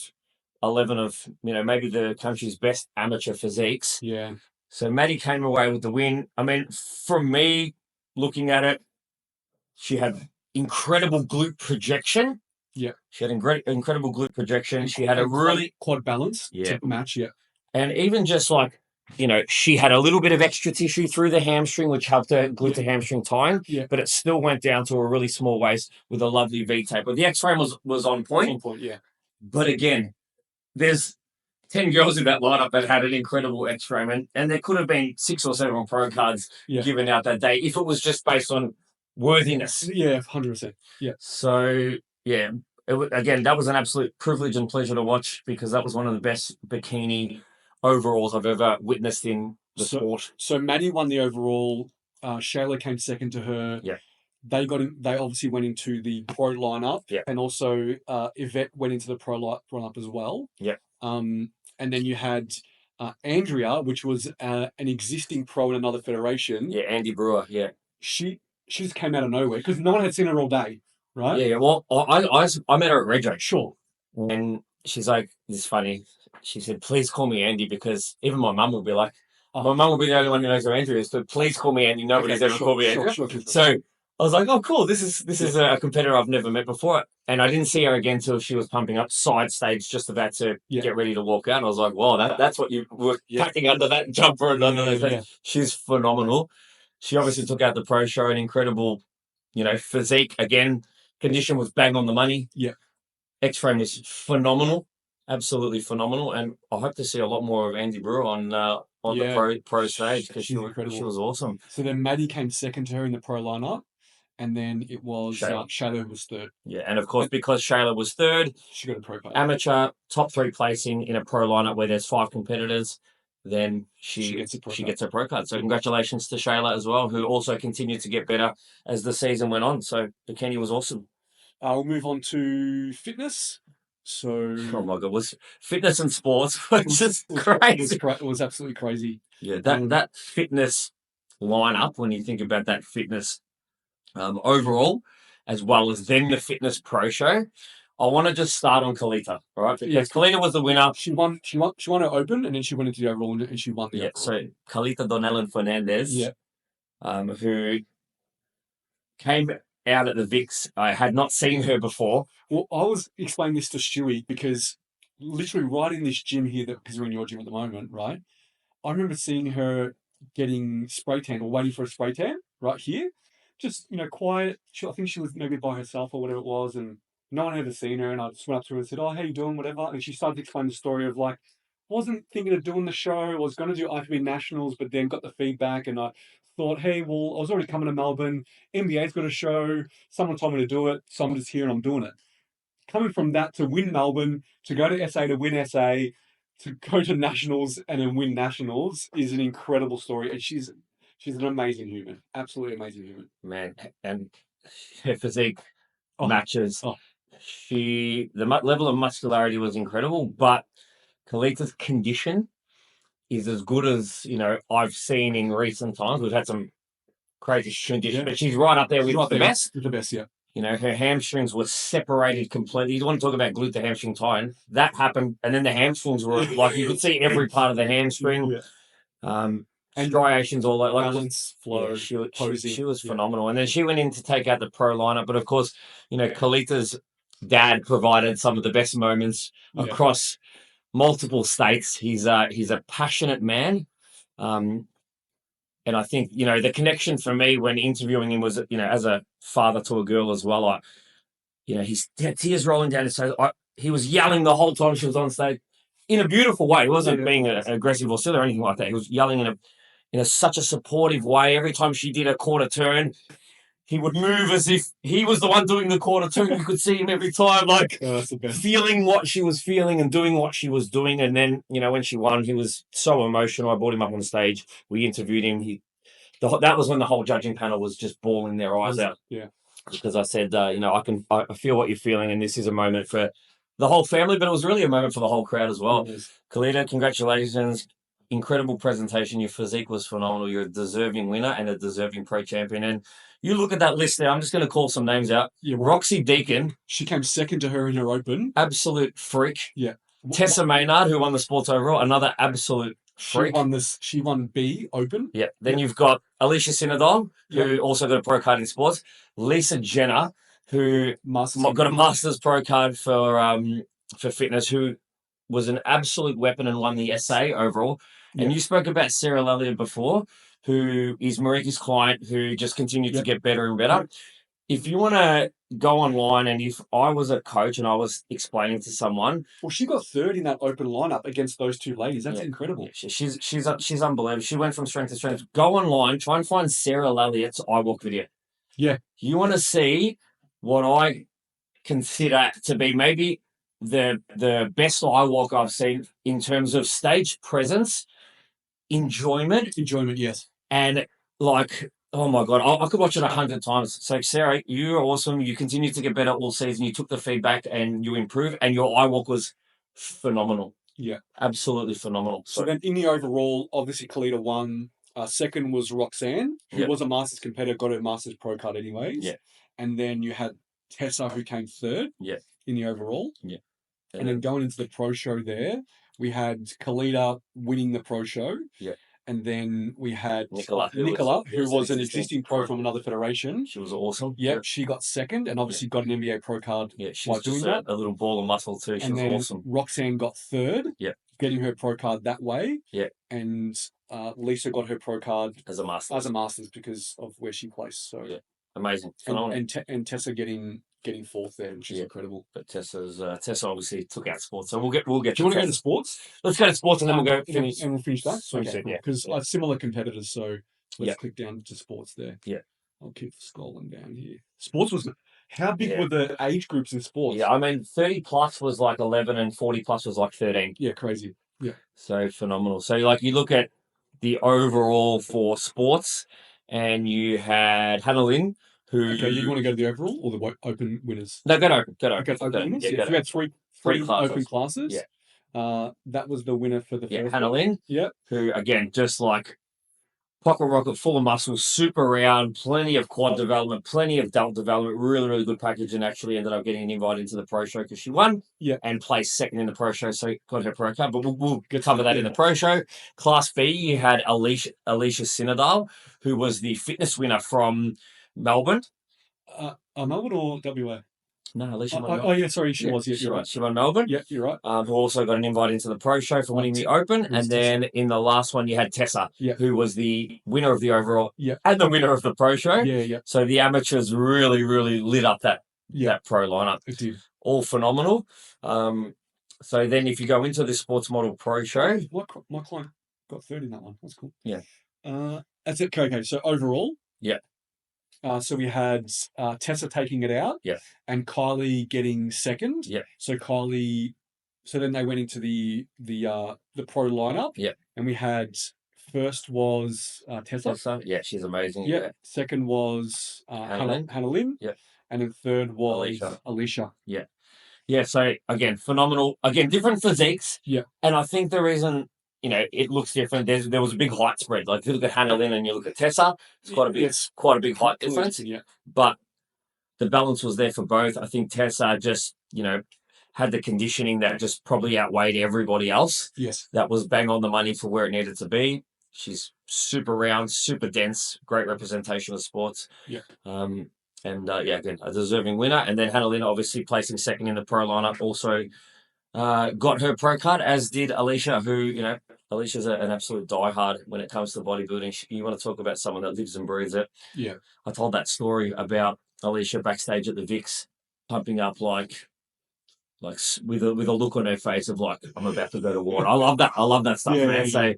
11 of, maybe the country's best amateur physiques. Yeah. So Maddie came away with the win. I mean, from me looking at it, she had incredible glute projection. Yeah. She had incredible glute projection. And She had a really quad balance Yeah. to match. Yeah. And even just like, she had a little bit of extra tissue through the hamstring, which helped her glute to hamstring time. Yeah. But it still went down to a really small waist with a lovely V tape. But the X-frame was on point. On point, yeah. But again, there's 10 girls in that lineup that had an incredible X-frame, and there could have been 6 or 7 pro cards given out that day if it was just based on worthiness. Yeah, 100%. Yeah. So, yeah, again, that was an absolute privilege and pleasure to watch because that was one of the best bikini overalls I've ever witnessed in the sport. So Maddie won the overall. Shayla came second to her. Yeah. They obviously went into the pro lineup. Yeah. And also Yvette went into the pro lineup as well. Yeah. And then you had Andrea, which was an existing pro in another federation. Yeah, Andy Brewer. Yeah. She just came out of nowhere because no one had seen her all day, right? Yeah. Well, I met her at Rego. Sure. And she's like, this is funny. She said, please call me Andy because even my mum will be like, my mum will be the only one who knows who Andrew is, but please call me Andy. Nobody's ever called me Andrew. Sure. So I was like, oh, cool. This is a competitor I've never met before. And I didn't see her again until she was pumping up side stage, just about to get ready to walk out. And I was like, wow, that's what you were packing under that jumper and under those things. She's phenomenal. She obviously took out the pro show, an incredible, physique. Again, condition was bang on the money. Yeah. X-frame is phenomenal. Absolutely phenomenal. And I hope to see a lot more of Andy Brewer on the pro stage because she was awesome. So then Maddie came second to her in the pro lineup. And then it was Shayla who was third. Yeah, and of course, because Shayla was third, she got a pro card. Amateur, top 3 placing in a pro lineup where there's 5 competitors, then she gets a pro card. So congratulations to Shayla as well, who also continued to get better as the season went on. So bikini was awesome. We'll move on to fitness. So, oh my God, was fitness and sports just crazy. It was absolutely crazy. Yeah, that fitness lineup, when you think about that fitness overall, as well as then the fitness pro show, I want to just start on Kalita, all right? Because Kalita was the winner. She won her open, and then she went into the overall, and she won the overall. So Kalita Donnellan Fernandez, who came out at the VIX. I had not seen her before. Well, I was explaining this to Stewie because literally right in this gym here, because we're in your gym at the moment, right? I remember seeing her getting spray tan or waiting for a spray tan right here. Just, quiet. I think she was maybe by herself or whatever it was, and no one had ever seen her. And I just went up to her and said, "Oh, how you doing?" Whatever. And she started to explain the story of like, wasn't thinking of doing the show. I was going to do IFB Nationals, but then got the feedback, and I thought, hey, well, I was already coming to Melbourne. NBA's got a show. Someone told me to do it, so I'm just here and I'm doing it. Coming from that to win Melbourne, to go to SA to win SA, to go to Nationals and then win Nationals is an incredible story. And she's an amazing human. Absolutely amazing human. Man, and her physique matches. The level of muscularity was incredible, but Kalita's condition is as good as, I've seen in recent times. We've had some crazy condition, but she's right up there with the best. With the best, yeah. Her hamstrings were separated completely. You want to talk about glute to hamstring tie? That happened, and then the hamstrings were like you could see every part of the hamstring. And striations all like balance, flow, posing. She was phenomenal. And then she went in to take out the pro lineup. But of course, Kalita's dad provided some of the best moments across multiple states. He's a passionate man. And I think, the connection for me when interviewing him was, as a father to a girl as well, he's tears rolling down his face. He was yelling the whole time she was on stage in a beautiful way. He wasn't being aggressive or silly or anything like that. He was yelling in such a supportive way. Every time she did a quarter turn, he would move as if he was the one doing the quarter turn. You could see him every time, feeling what she was feeling and doing what she was doing. And then, when she won, he was so emotional. I brought him up on stage. We interviewed him. That was when the whole judging panel was just bawling their eyes out. Yeah. Because I said, I feel what you're feeling, and this is a moment for the whole family, but it was really a moment for the whole crowd as well. Kalita, congratulations. Incredible presentation. Your physique was phenomenal. You're a deserving winner and a deserving pro champion. And you look at that list there. I'm just going to call some names out. Yeah, Roxy Deacon. She came second to her in her open. Absolute freak. Yeah. Tessa Maynard, who won the sports overall, another absolute freak. She won B Open. Yeah. Then you've got Alicia Sinadol, who also got a pro card in sports. Lisa Jenner, who got a Masters pro card for fitness, who was an absolute weapon and won the SA overall. And you spoke about Sarah Lellier before, who is Marika's client, who just continued to get better and better. If you want to go online, and if I was a coach and I was explaining to someone, well, she got third in that open lineup against those two ladies. That's incredible. Yeah, she's unbelievable. She went from strength to strength. Go online, try and find Sarah Lellier's iWalk video. Yeah, you want to see what I consider to be maybe the best iWalk I've seen in terms of stage presence, enjoyment, yes, and like, oh my God, I could watch it 100 times. So, Sarah, you're awesome. You continue to get better all season. You took the feedback and you improved, and your iWalk was phenomenal. Yeah. Absolutely phenomenal. So then in the overall, obviously, Kalita won. Second was Roxanne, who was a Masters competitor, got her Masters pro card anyways. Yeah. And then you had Tessa, who came third in the overall. Yeah. And then going into the pro show there, we had Kalita winning the pro show. Yeah. And then we had Nicola, who was an existing pro from another federation. She was awesome. Yep, she got second and obviously got an NBA pro card. Yeah, she's just a little ball of muscle too. She was awesome. Roxanne got third. Yeah. Getting her pro card that way. Yeah. And Lisa got her pro card as a Masters because of where she placed. So yeah, amazing. And Tessa getting fourth there, which is incredible. But Tessa obviously took out sports, so we'll get. Do you want to go to sports? Let's go to sports, and then we'll go finish. And we'll finish that. Okay, yeah, because similar competitors. So let's click down to sports there. Yeah, I'll keep scrolling down here. Sports was how big were the age groups in sports? Yeah, I mean 30 plus was like 11, and 40 plus was like 13. Yeah, crazy. Yeah, so phenomenal. So like you look at the overall for sports, and you had Hannah Lynn. Okay, you want to go to the overall or the open winners? No, go to open. Okay, open winners. Yeah, we had three open classes. Yeah. That was the winner for the first Hannah Lynn. Yeah. Who again, just like pocket rocket, full of muscle, super round, plenty of quad development, plenty of delt development, really, really good package, and actually ended up getting an invite into the pro show because she won. Yeah. And placed second in the pro show, so got her pro card. But we'll cover that in the pro show. Class B, you had Alicia Sinadal, who was the fitness winner from Melbourne. Melbourne or WA? No, Alicia. She was. Yeah, you're right. She won Melbourne. Yeah, you're right. Who also got an invite into the pro show for winning the Open. And then in the last one, you had Tessa, who was the winner of the overall and the winner of the pro show. Yeah. So the amateurs really, really lit up that pro lineup. It did. All phenomenal. So then if you go into the sports model pro show. My client got third in that one. That's cool. Yeah. That's it. Okay, so overall. Yeah. So we had Tessa taking it out, and Kylie getting second. So then they went into the pro lineup. And we had first was Tessa. Yeah, she's amazing. Yeah. Second was Hannah Lynn. And then third was Alicia. Yeah. Yeah. So again, phenomenal. Again, different physiques. Yeah. And I think the reason, it looks different. There was a big height spread. Like if you look at Hannah Lynn and you look at Tessa, it's quite a big height difference. Yeah. But the balance was there for both. I think Tessa just, had the conditioning that just probably outweighed everybody else. Yes. That was bang on the money for where it needed to be. She's super round, super dense, great representation of sports. Yeah. Again, a deserving winner. And then Hannah Lynn obviously placing second in the pro lineup also got her pro card, as did Alicia, who, Alicia's an absolute diehard when it comes to bodybuilding. You want to talk about someone that lives and breathes it. Yeah. I told that story about Alicia backstage at the Vicks, pumping up like with a look on her face of like, I'm about to go to war. I love that stuff, man. Yeah. So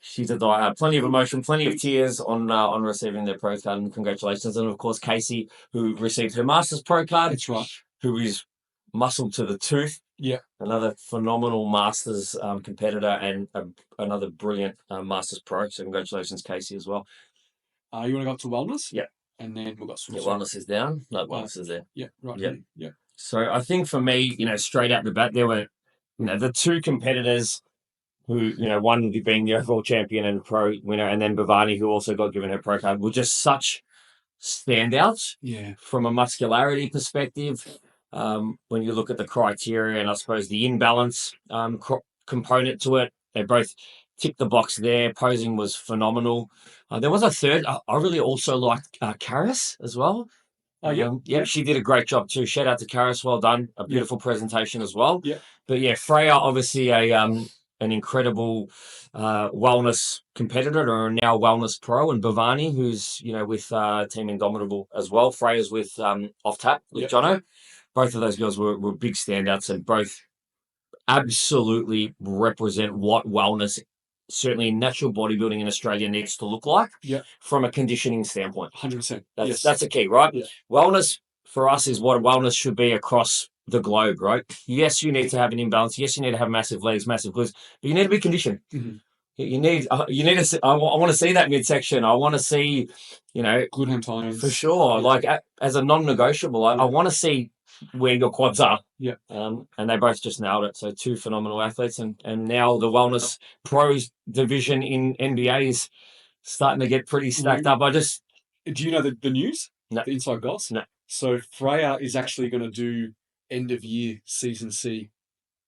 she's a diehard. Plenty of emotion, plenty of tears on receiving their pro card, and congratulations. And of course, Casey, who received her Masters pro card. That's right. Who is muscle to the tooth. Yeah. Another phenomenal Masters competitor and another brilliant Masters pro. So congratulations, Casey, as well. You want to go up to wellness? Yeah. And then we've got wellness is down. No, wellness is there. Yeah, right. Yeah. Yeah. So I think for me, straight out the bat, there were, the two competitors who, one being the overall champion and pro winner, and then Bhavani, who also got given her pro card, were just such standouts. Yeah. From a muscularity perspective. When you look at the criteria and I suppose the imbalance component to it, they're both ticked the box there. Posing was phenomenal. There was a third. I really also liked Karis as well. Yeah. She did a great job too. Shout out to Karis, well done. A beautiful presentation as well. Yeah. But yeah, Freya, obviously an incredible wellness competitor, or now wellness pro, and Bhavani, who's with Team Indomitable as well. Freya's with Off Tap with Jono. Both of those girls were big standouts, and both absolutely represent what wellness, certainly natural bodybuilding in Australia, needs to look like from a conditioning standpoint. 100%. That's the key, right? Yeah. Wellness for us is what wellness should be across the globe, right? Yes, you need to have an imbalance. Yes, you need to have massive legs, massive glutes, but you need to be conditioned. Mm-hmm. You need to see, I want to see that midsection. I want to see, glute ham tines. For sure. Like as a non-negotiable, I want to see where your quads are. Yeah. And they both just nailed it. So two phenomenal athletes, and now the wellness pros division in NBA is starting to get pretty stacked up. Do you know the news? No. The inside goss? No. So Freya is actually going to do end of year season C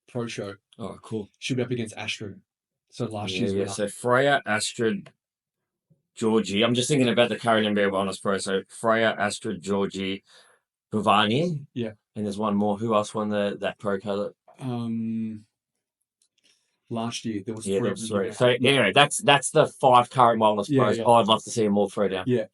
pro show. Oh, cool. She'll be up against Astrid. So last year's winner. So Freya, Astrid, Georgie. I'm just thinking about the current NBA Wellness Pro. So Freya, Astrid, Georgie, Bhavani. Yeah. And there's one more. Who else won that pro colour? Last year there was three. There was three. So anyway, that's the 5 current Wellness Pros. Yeah. I'd love to see them all throw down. Yeah.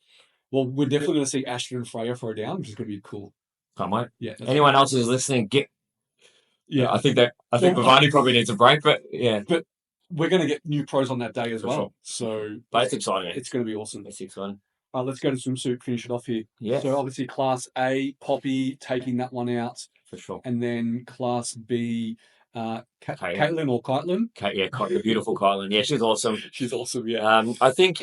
Well, we're definitely going to see Astrid and Freya throw down, which is going to be cool. Can't wait. Yeah. Anyone else who's listening, I think Bhavani probably needs a break, but yeah. But we're going to get new pros on that day as well. Sure. But it's exciting. It's going to be awesome. It's exciting. Let's go to swimsuit, finish it off here. Yeah. So obviously Class A, Poppy taking that one out. For sure. And then Class B, Caitlin or Kaitlin? The beautiful Kaitlin. Yeah, she's awesome. She's awesome, yeah. I think,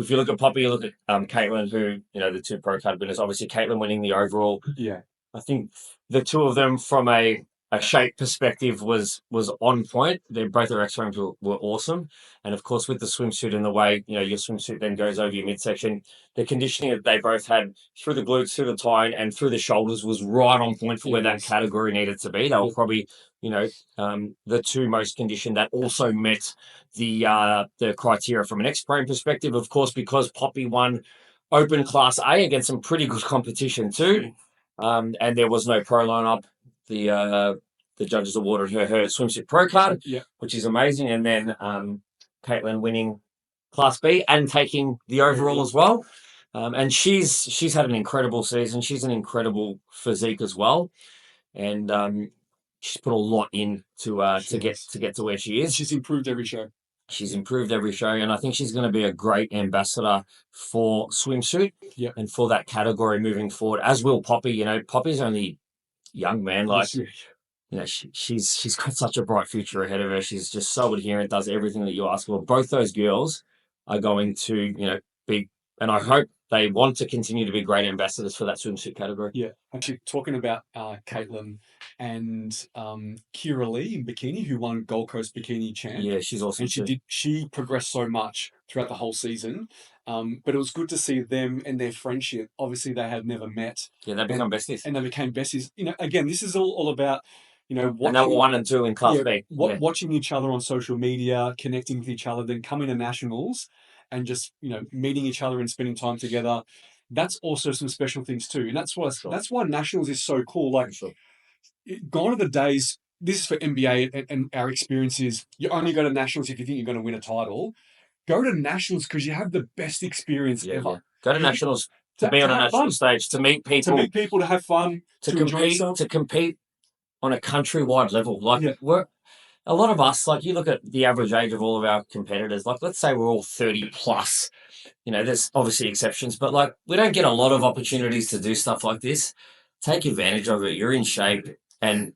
if you look at Poppy, you look at Caitlin, who, the 2 pro card winners, obviously Caitlin winning the overall. Yeah. I think the two of them from a shape perspective was on point. Both their X-frames were awesome. And of course, with the swimsuit and the way, your swimsuit then goes over your midsection, the conditioning that they both had through the glutes, through the thigh, and through the shoulders was right on point for where that category needed to be. They were probably, the 2 most conditioned that also met the criteria from an X-frame perspective, of course, because Poppy won Open Class A against some pretty good competition too. And there was no pro lineup. The judges awarded her swimsuit pro card, which is amazing. And then Caitlin winning Class B and taking the overall as well. And she's had an incredible season. She's an incredible physique as well, and she's put a lot in to get to where she is. She's improved every show. And I think she's going to be a great ambassador for swimsuit and for that category moving forward. As will Poppy. Poppy's only young, man. Like, she's got such a bright future ahead of her. She's just so adherent, does everything that you ask for. Both those girls are going to, be, and I hope they want to continue to be great ambassadors for that swimsuit category. Yeah. Actually, talking about Caitlin and Kira Lee in bikini, who won Gold Coast Bikini Champ. Yeah, she's awesome. And she progressed so much throughout the whole season. But it was good to see them and their friendship. Obviously, they had never met. Yeah, they become besties. And they became besties. Again, this is all about, watching, and they were 1 and 2 in Class B. Watching each other on social media, connecting with each other, then coming to nationals and just, meeting each other and spending time together. That's also some special things too. And that's why nationals is so cool. Like, gone are the days, this is for NBA and our experience is, you only go to nationals if you think you're going to win a title. Go to nationals because you have the best experience ever. Yeah. Go to nationals to be on a national stage, to meet people, to have fun, to compete on a countrywide level. Like, a lot of us, like, you look at the average age of all of our competitors, like, let's say we're all 30 plus. There's obviously exceptions, but like, we don't get a lot of opportunities to do stuff like this. Take advantage of it. You're in shape, and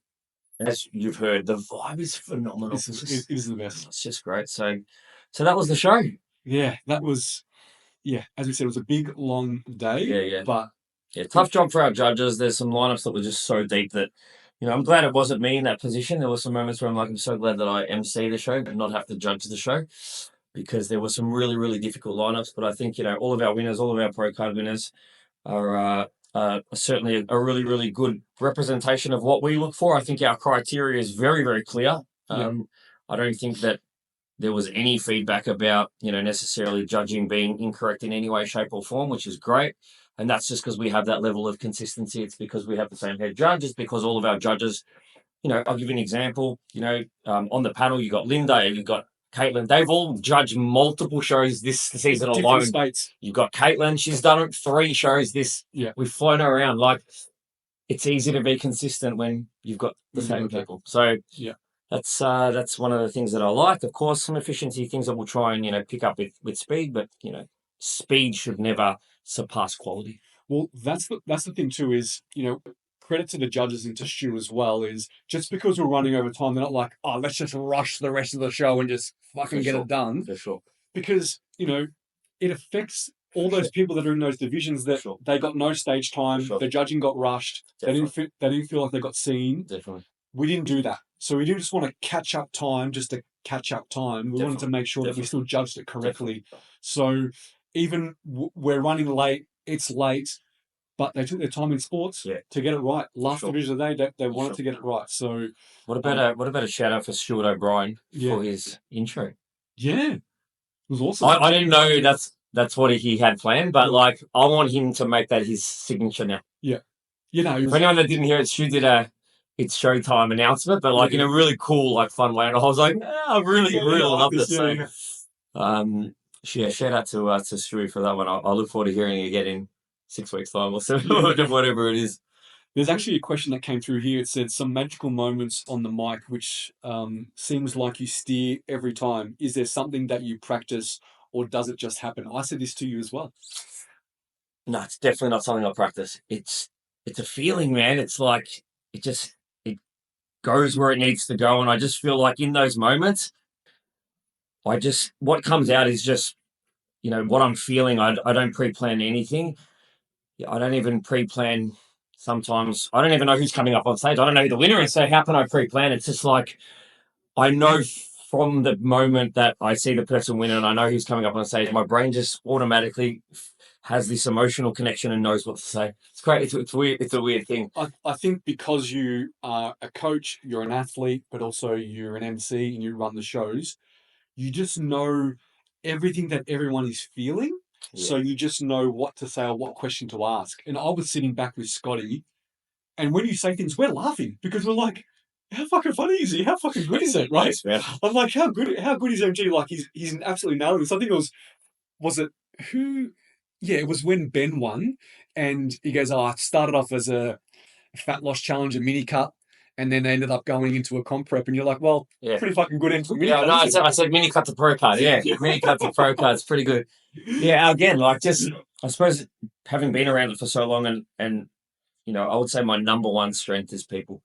as you've heard, the vibe is phenomenal. It is the best. It's just great. So that was the show. Yeah, that was, as we said, it was a big, long day. Yeah. But tough job for our judges. There's some lineups that were just so deep that, I'm glad it wasn't me in that position. There were some moments where I'm so glad that I MC the show and not have to judge the show, because there were some really, really difficult lineups. But I think, all of our winners, all of our pro card winners are certainly a really, really good representation of what we look for. I think our criteria is very, very clear. I don't think that there was any feedback about, necessarily judging being incorrect in any way, shape, or form, which is great. And that's just because we have that level of consistency. It's because we have the same head judge. It's because all of our judges, I'll give you an example. On the panel, you got Linda, you've got Caitlin. They've all judged multiple shows this season Different alone. states. You've got Caitlin. She's done 3 shows this. Yeah. We've flown her around. Like, it's easy to be consistent when you've got the same people. So yeah, that's one of the things that I like. Of course, some efficiency things that we'll try and pick up with speed, but speed should never surpass quality. Well, that's the thing too. Is credit to the judges and to Stu as well. Is just because we're running over time, they're not like, oh, let's just rush the rest of the show and just fucking get it done. For sure. Because it affects all those people that are in those divisions that they got no stage time. The judging got rushed. Definitely. They didn't feel like they got seen. Definitely. We didn't do that. So we didn't just want to catch up time just to catch up time. We wanted to make sure that we still judged it correctly. So even we're running late, it's late, but they took their time in sports to get it right. Last division of the day, they wanted to get it right. So what about a shout out for Stuart O'Brien for his intro? Yeah, it was awesome. I didn't know that's what he had planned, but I want him to make that his signature now. Yeah, for anyone that didn't hear it, Stu did it's showtime announcement, but in a really cool, fun way. And I was like, I really love this. Shout out to Stu for that one. I look forward to hearing it again in 6 weeks' time or so, whatever it is. There's actually a question that came through here. It said some magical moments on the mic, which seems like you steer every time. Is there something that you practice, or does it just happen? I said this to you as well. No, it's definitely not something I practice. It's a feeling, man. It's like it goes where it needs to go, and I just feel like in those moments, what comes out is just what I'm feeling. I don't pre-plan anything. I don't even pre-plan. Sometimes I don't even know who's coming up on stage. I don't know who the winner is, so how can I pre-plan? It's just like I know from the moment that I see the person win and I know who's coming up on stage, my brain just automatically has this emotional connection and knows what to say. It's great. It's weird. It's a weird thing. I think because you are a coach, you're an athlete, but also you're an MC and you run the shows, you just know everything that everyone is feeling. Yeah. So you just know what to say or what question to ask. And I was sitting back with Scotty, and when you say things, we're laughing because we're like, how fucking funny is he? How fucking good is it, right? Yes, I'm like, how good is MG? Like he's absolutely nailing this. I think it was it who? Yeah, it was when Ben won, and he goes, I started off as a fat loss challenge, a mini cut, and then they ended up going into a comp prep, and you're like, well, pretty fucking good into a mini cut. No, I said mini cut to pro card. Yeah, mini cut to pro card. It's pretty good. Yeah, again, I suppose having been around it for so long and I would say my number one strength is people.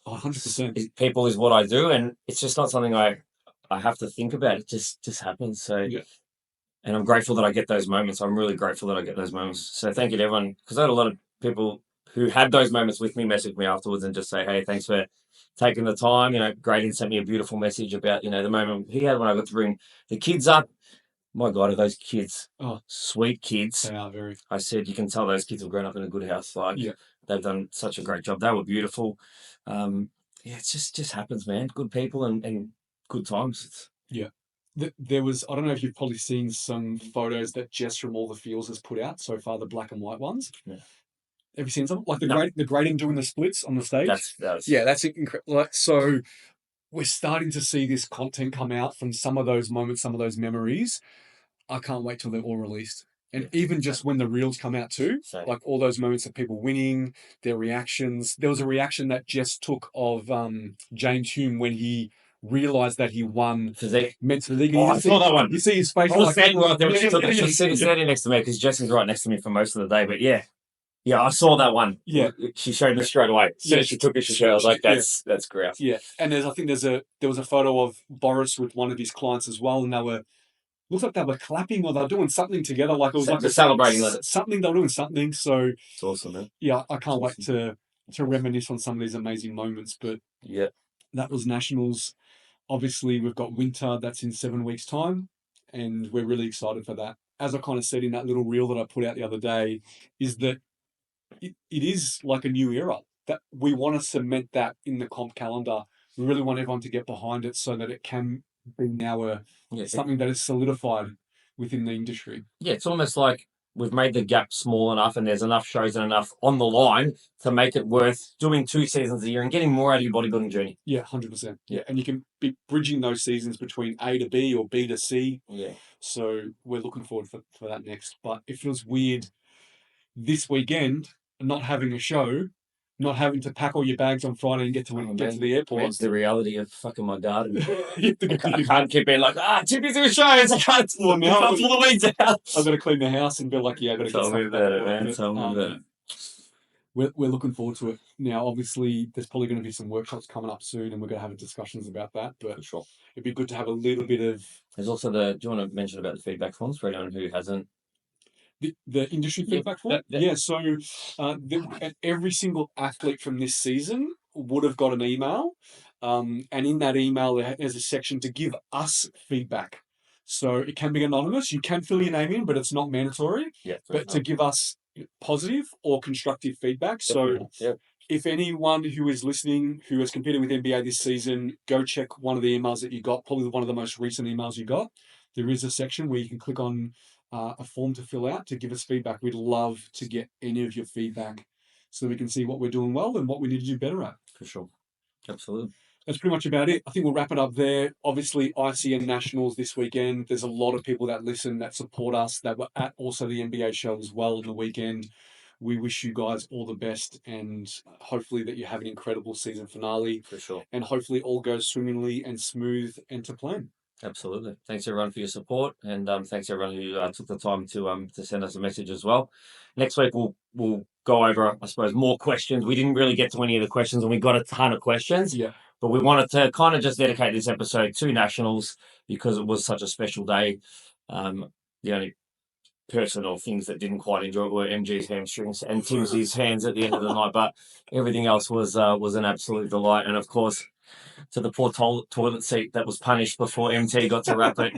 100%. People is what I do, and it's just not something I have to think about. It just happens. So, and I'm grateful that I get those moments. I'm really grateful that I get those moments. So thank you to everyone, because I had a lot of people who had those moments with me message me afterwards and just say, hey, thanks for taking the time. Graydon sent me a beautiful message about, the moment he had when I got to bring the kids up. My God, are those kids sweet kids. They are very. I said, you can tell those kids have grown up in a good house. They've done such a great job. They were beautiful. It just happens, man. Good people and good times. There was, I don't know if you've probably seen some photos that Jess from All the Fields has put out so far, the black and white ones. Yeah. Have you seen some? Like the grading doing the splits on the stage? That's incredible. So we're starting to see this content come out from some of those moments, some of those memories. I can't wait till they're all released. And even just when the reels come out too, like all those moments of people winning, their reactions. There was a reaction that Jess took of James Hume when he realised that he won men's physique. I saw that one. You see his face. I was standing right there. She's standing next to me because Jess is right next to me for most of the day. But yeah, I saw that one. Yeah, she showed me straight away. So she took it. She showed. I was like, that's great. Yeah, and I think there was a photo of Boris with one of his clients as well, and they were. Looks like they were clapping or they were doing something together. Like it was like celebrating something. They were doing something. So it's awesome, man. Yeah, I can't wait to reminisce on some of these amazing moments. But that was nationals. Obviously, we've got winter. That's in 7 weeks' time, and we're really excited for that. As I kind of said in that little reel that I put out the other day, is that it is like a new era. That we want to cement that in the comp calendar. We really want everyone to get behind it so that it can being now something that is solidified within the industry. Yeah, it's almost like we've made the gap small enough and there's enough shows and enough on the line to make it worth doing 2 seasons a year and getting more out of your bodybuilding journey. Yeah, 100%. Yeah, and you can be bridging those seasons between A to B or B to C. Yeah. So we're looking forward for that next. But it feels weird this weekend not having a show, not having to pack all your bags on Friday and get to the airport. It's the reality of fucking my garden. I can't keep being like, too busy with shows. I can't pull the weeds out. I've got to clean the house and be like, yeah, I've got to get Tell me about it, man. Tell me about it. We're looking forward to it. Now, obviously, there's probably going to be some workshops coming up soon, and we're going to have discussions about that. But for sure, it'd be good to have a little bit of. There's also do you want to mention about the feedback forms for anyone who hasn't? The industry feedback form? Yeah, so every single athlete from this season would have got an email. And in that email, there's a section to give us feedback. So it can be anonymous. You can fill your name in, but it's not mandatory. Yeah. But to give us positive or constructive feedback. So if anyone who is listening who has competed with NBA this season, go check one of the emails that you got, probably one of the most recent emails you got. There is a section where you can click on a form to fill out to give us feedback. We'd love to get any of your feedback so we can see what we're doing well and what we need to do better at. For sure. Absolutely. That's pretty much about it. I think we'll wrap it up there. Obviously, ICN Nationals this weekend. There's a lot of people that listen, that support us, that were at also the NBA show as well on the weekend. We wish you guys all the best and hopefully that you have an incredible season finale. For sure. And hopefully all goes swimmingly and smooth and to plan. Absolutely. Thanks everyone for your support, and thanks everyone who took the time to send us a message as well. Next week we'll go over, I suppose, more questions. We didn't really get to any of the questions, and we got a ton of questions. Yeah. But we wanted to kind of just dedicate this episode to Nationals because it was such a special day. The only person or things that didn't quite enjoy it were MG's hamstrings and Timsy's hands at the end of the night, but everything else was an absolute delight. And of course, to the poor toilet seat that was punished before MT got to wrap it,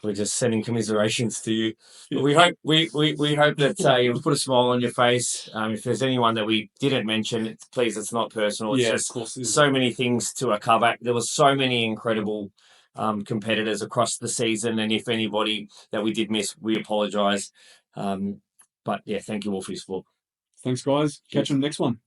we're just sending commiserations to you. Yeah. We hope that you put a smile on your face. If there's anyone that we didn't mention, please, it's not personal. It's just so many things to cover. There was so many incredible competitors across the season, and if anybody that we did miss, we apologise. But yeah, thank you all for your support. Thanks, guys. Catch you on the next one.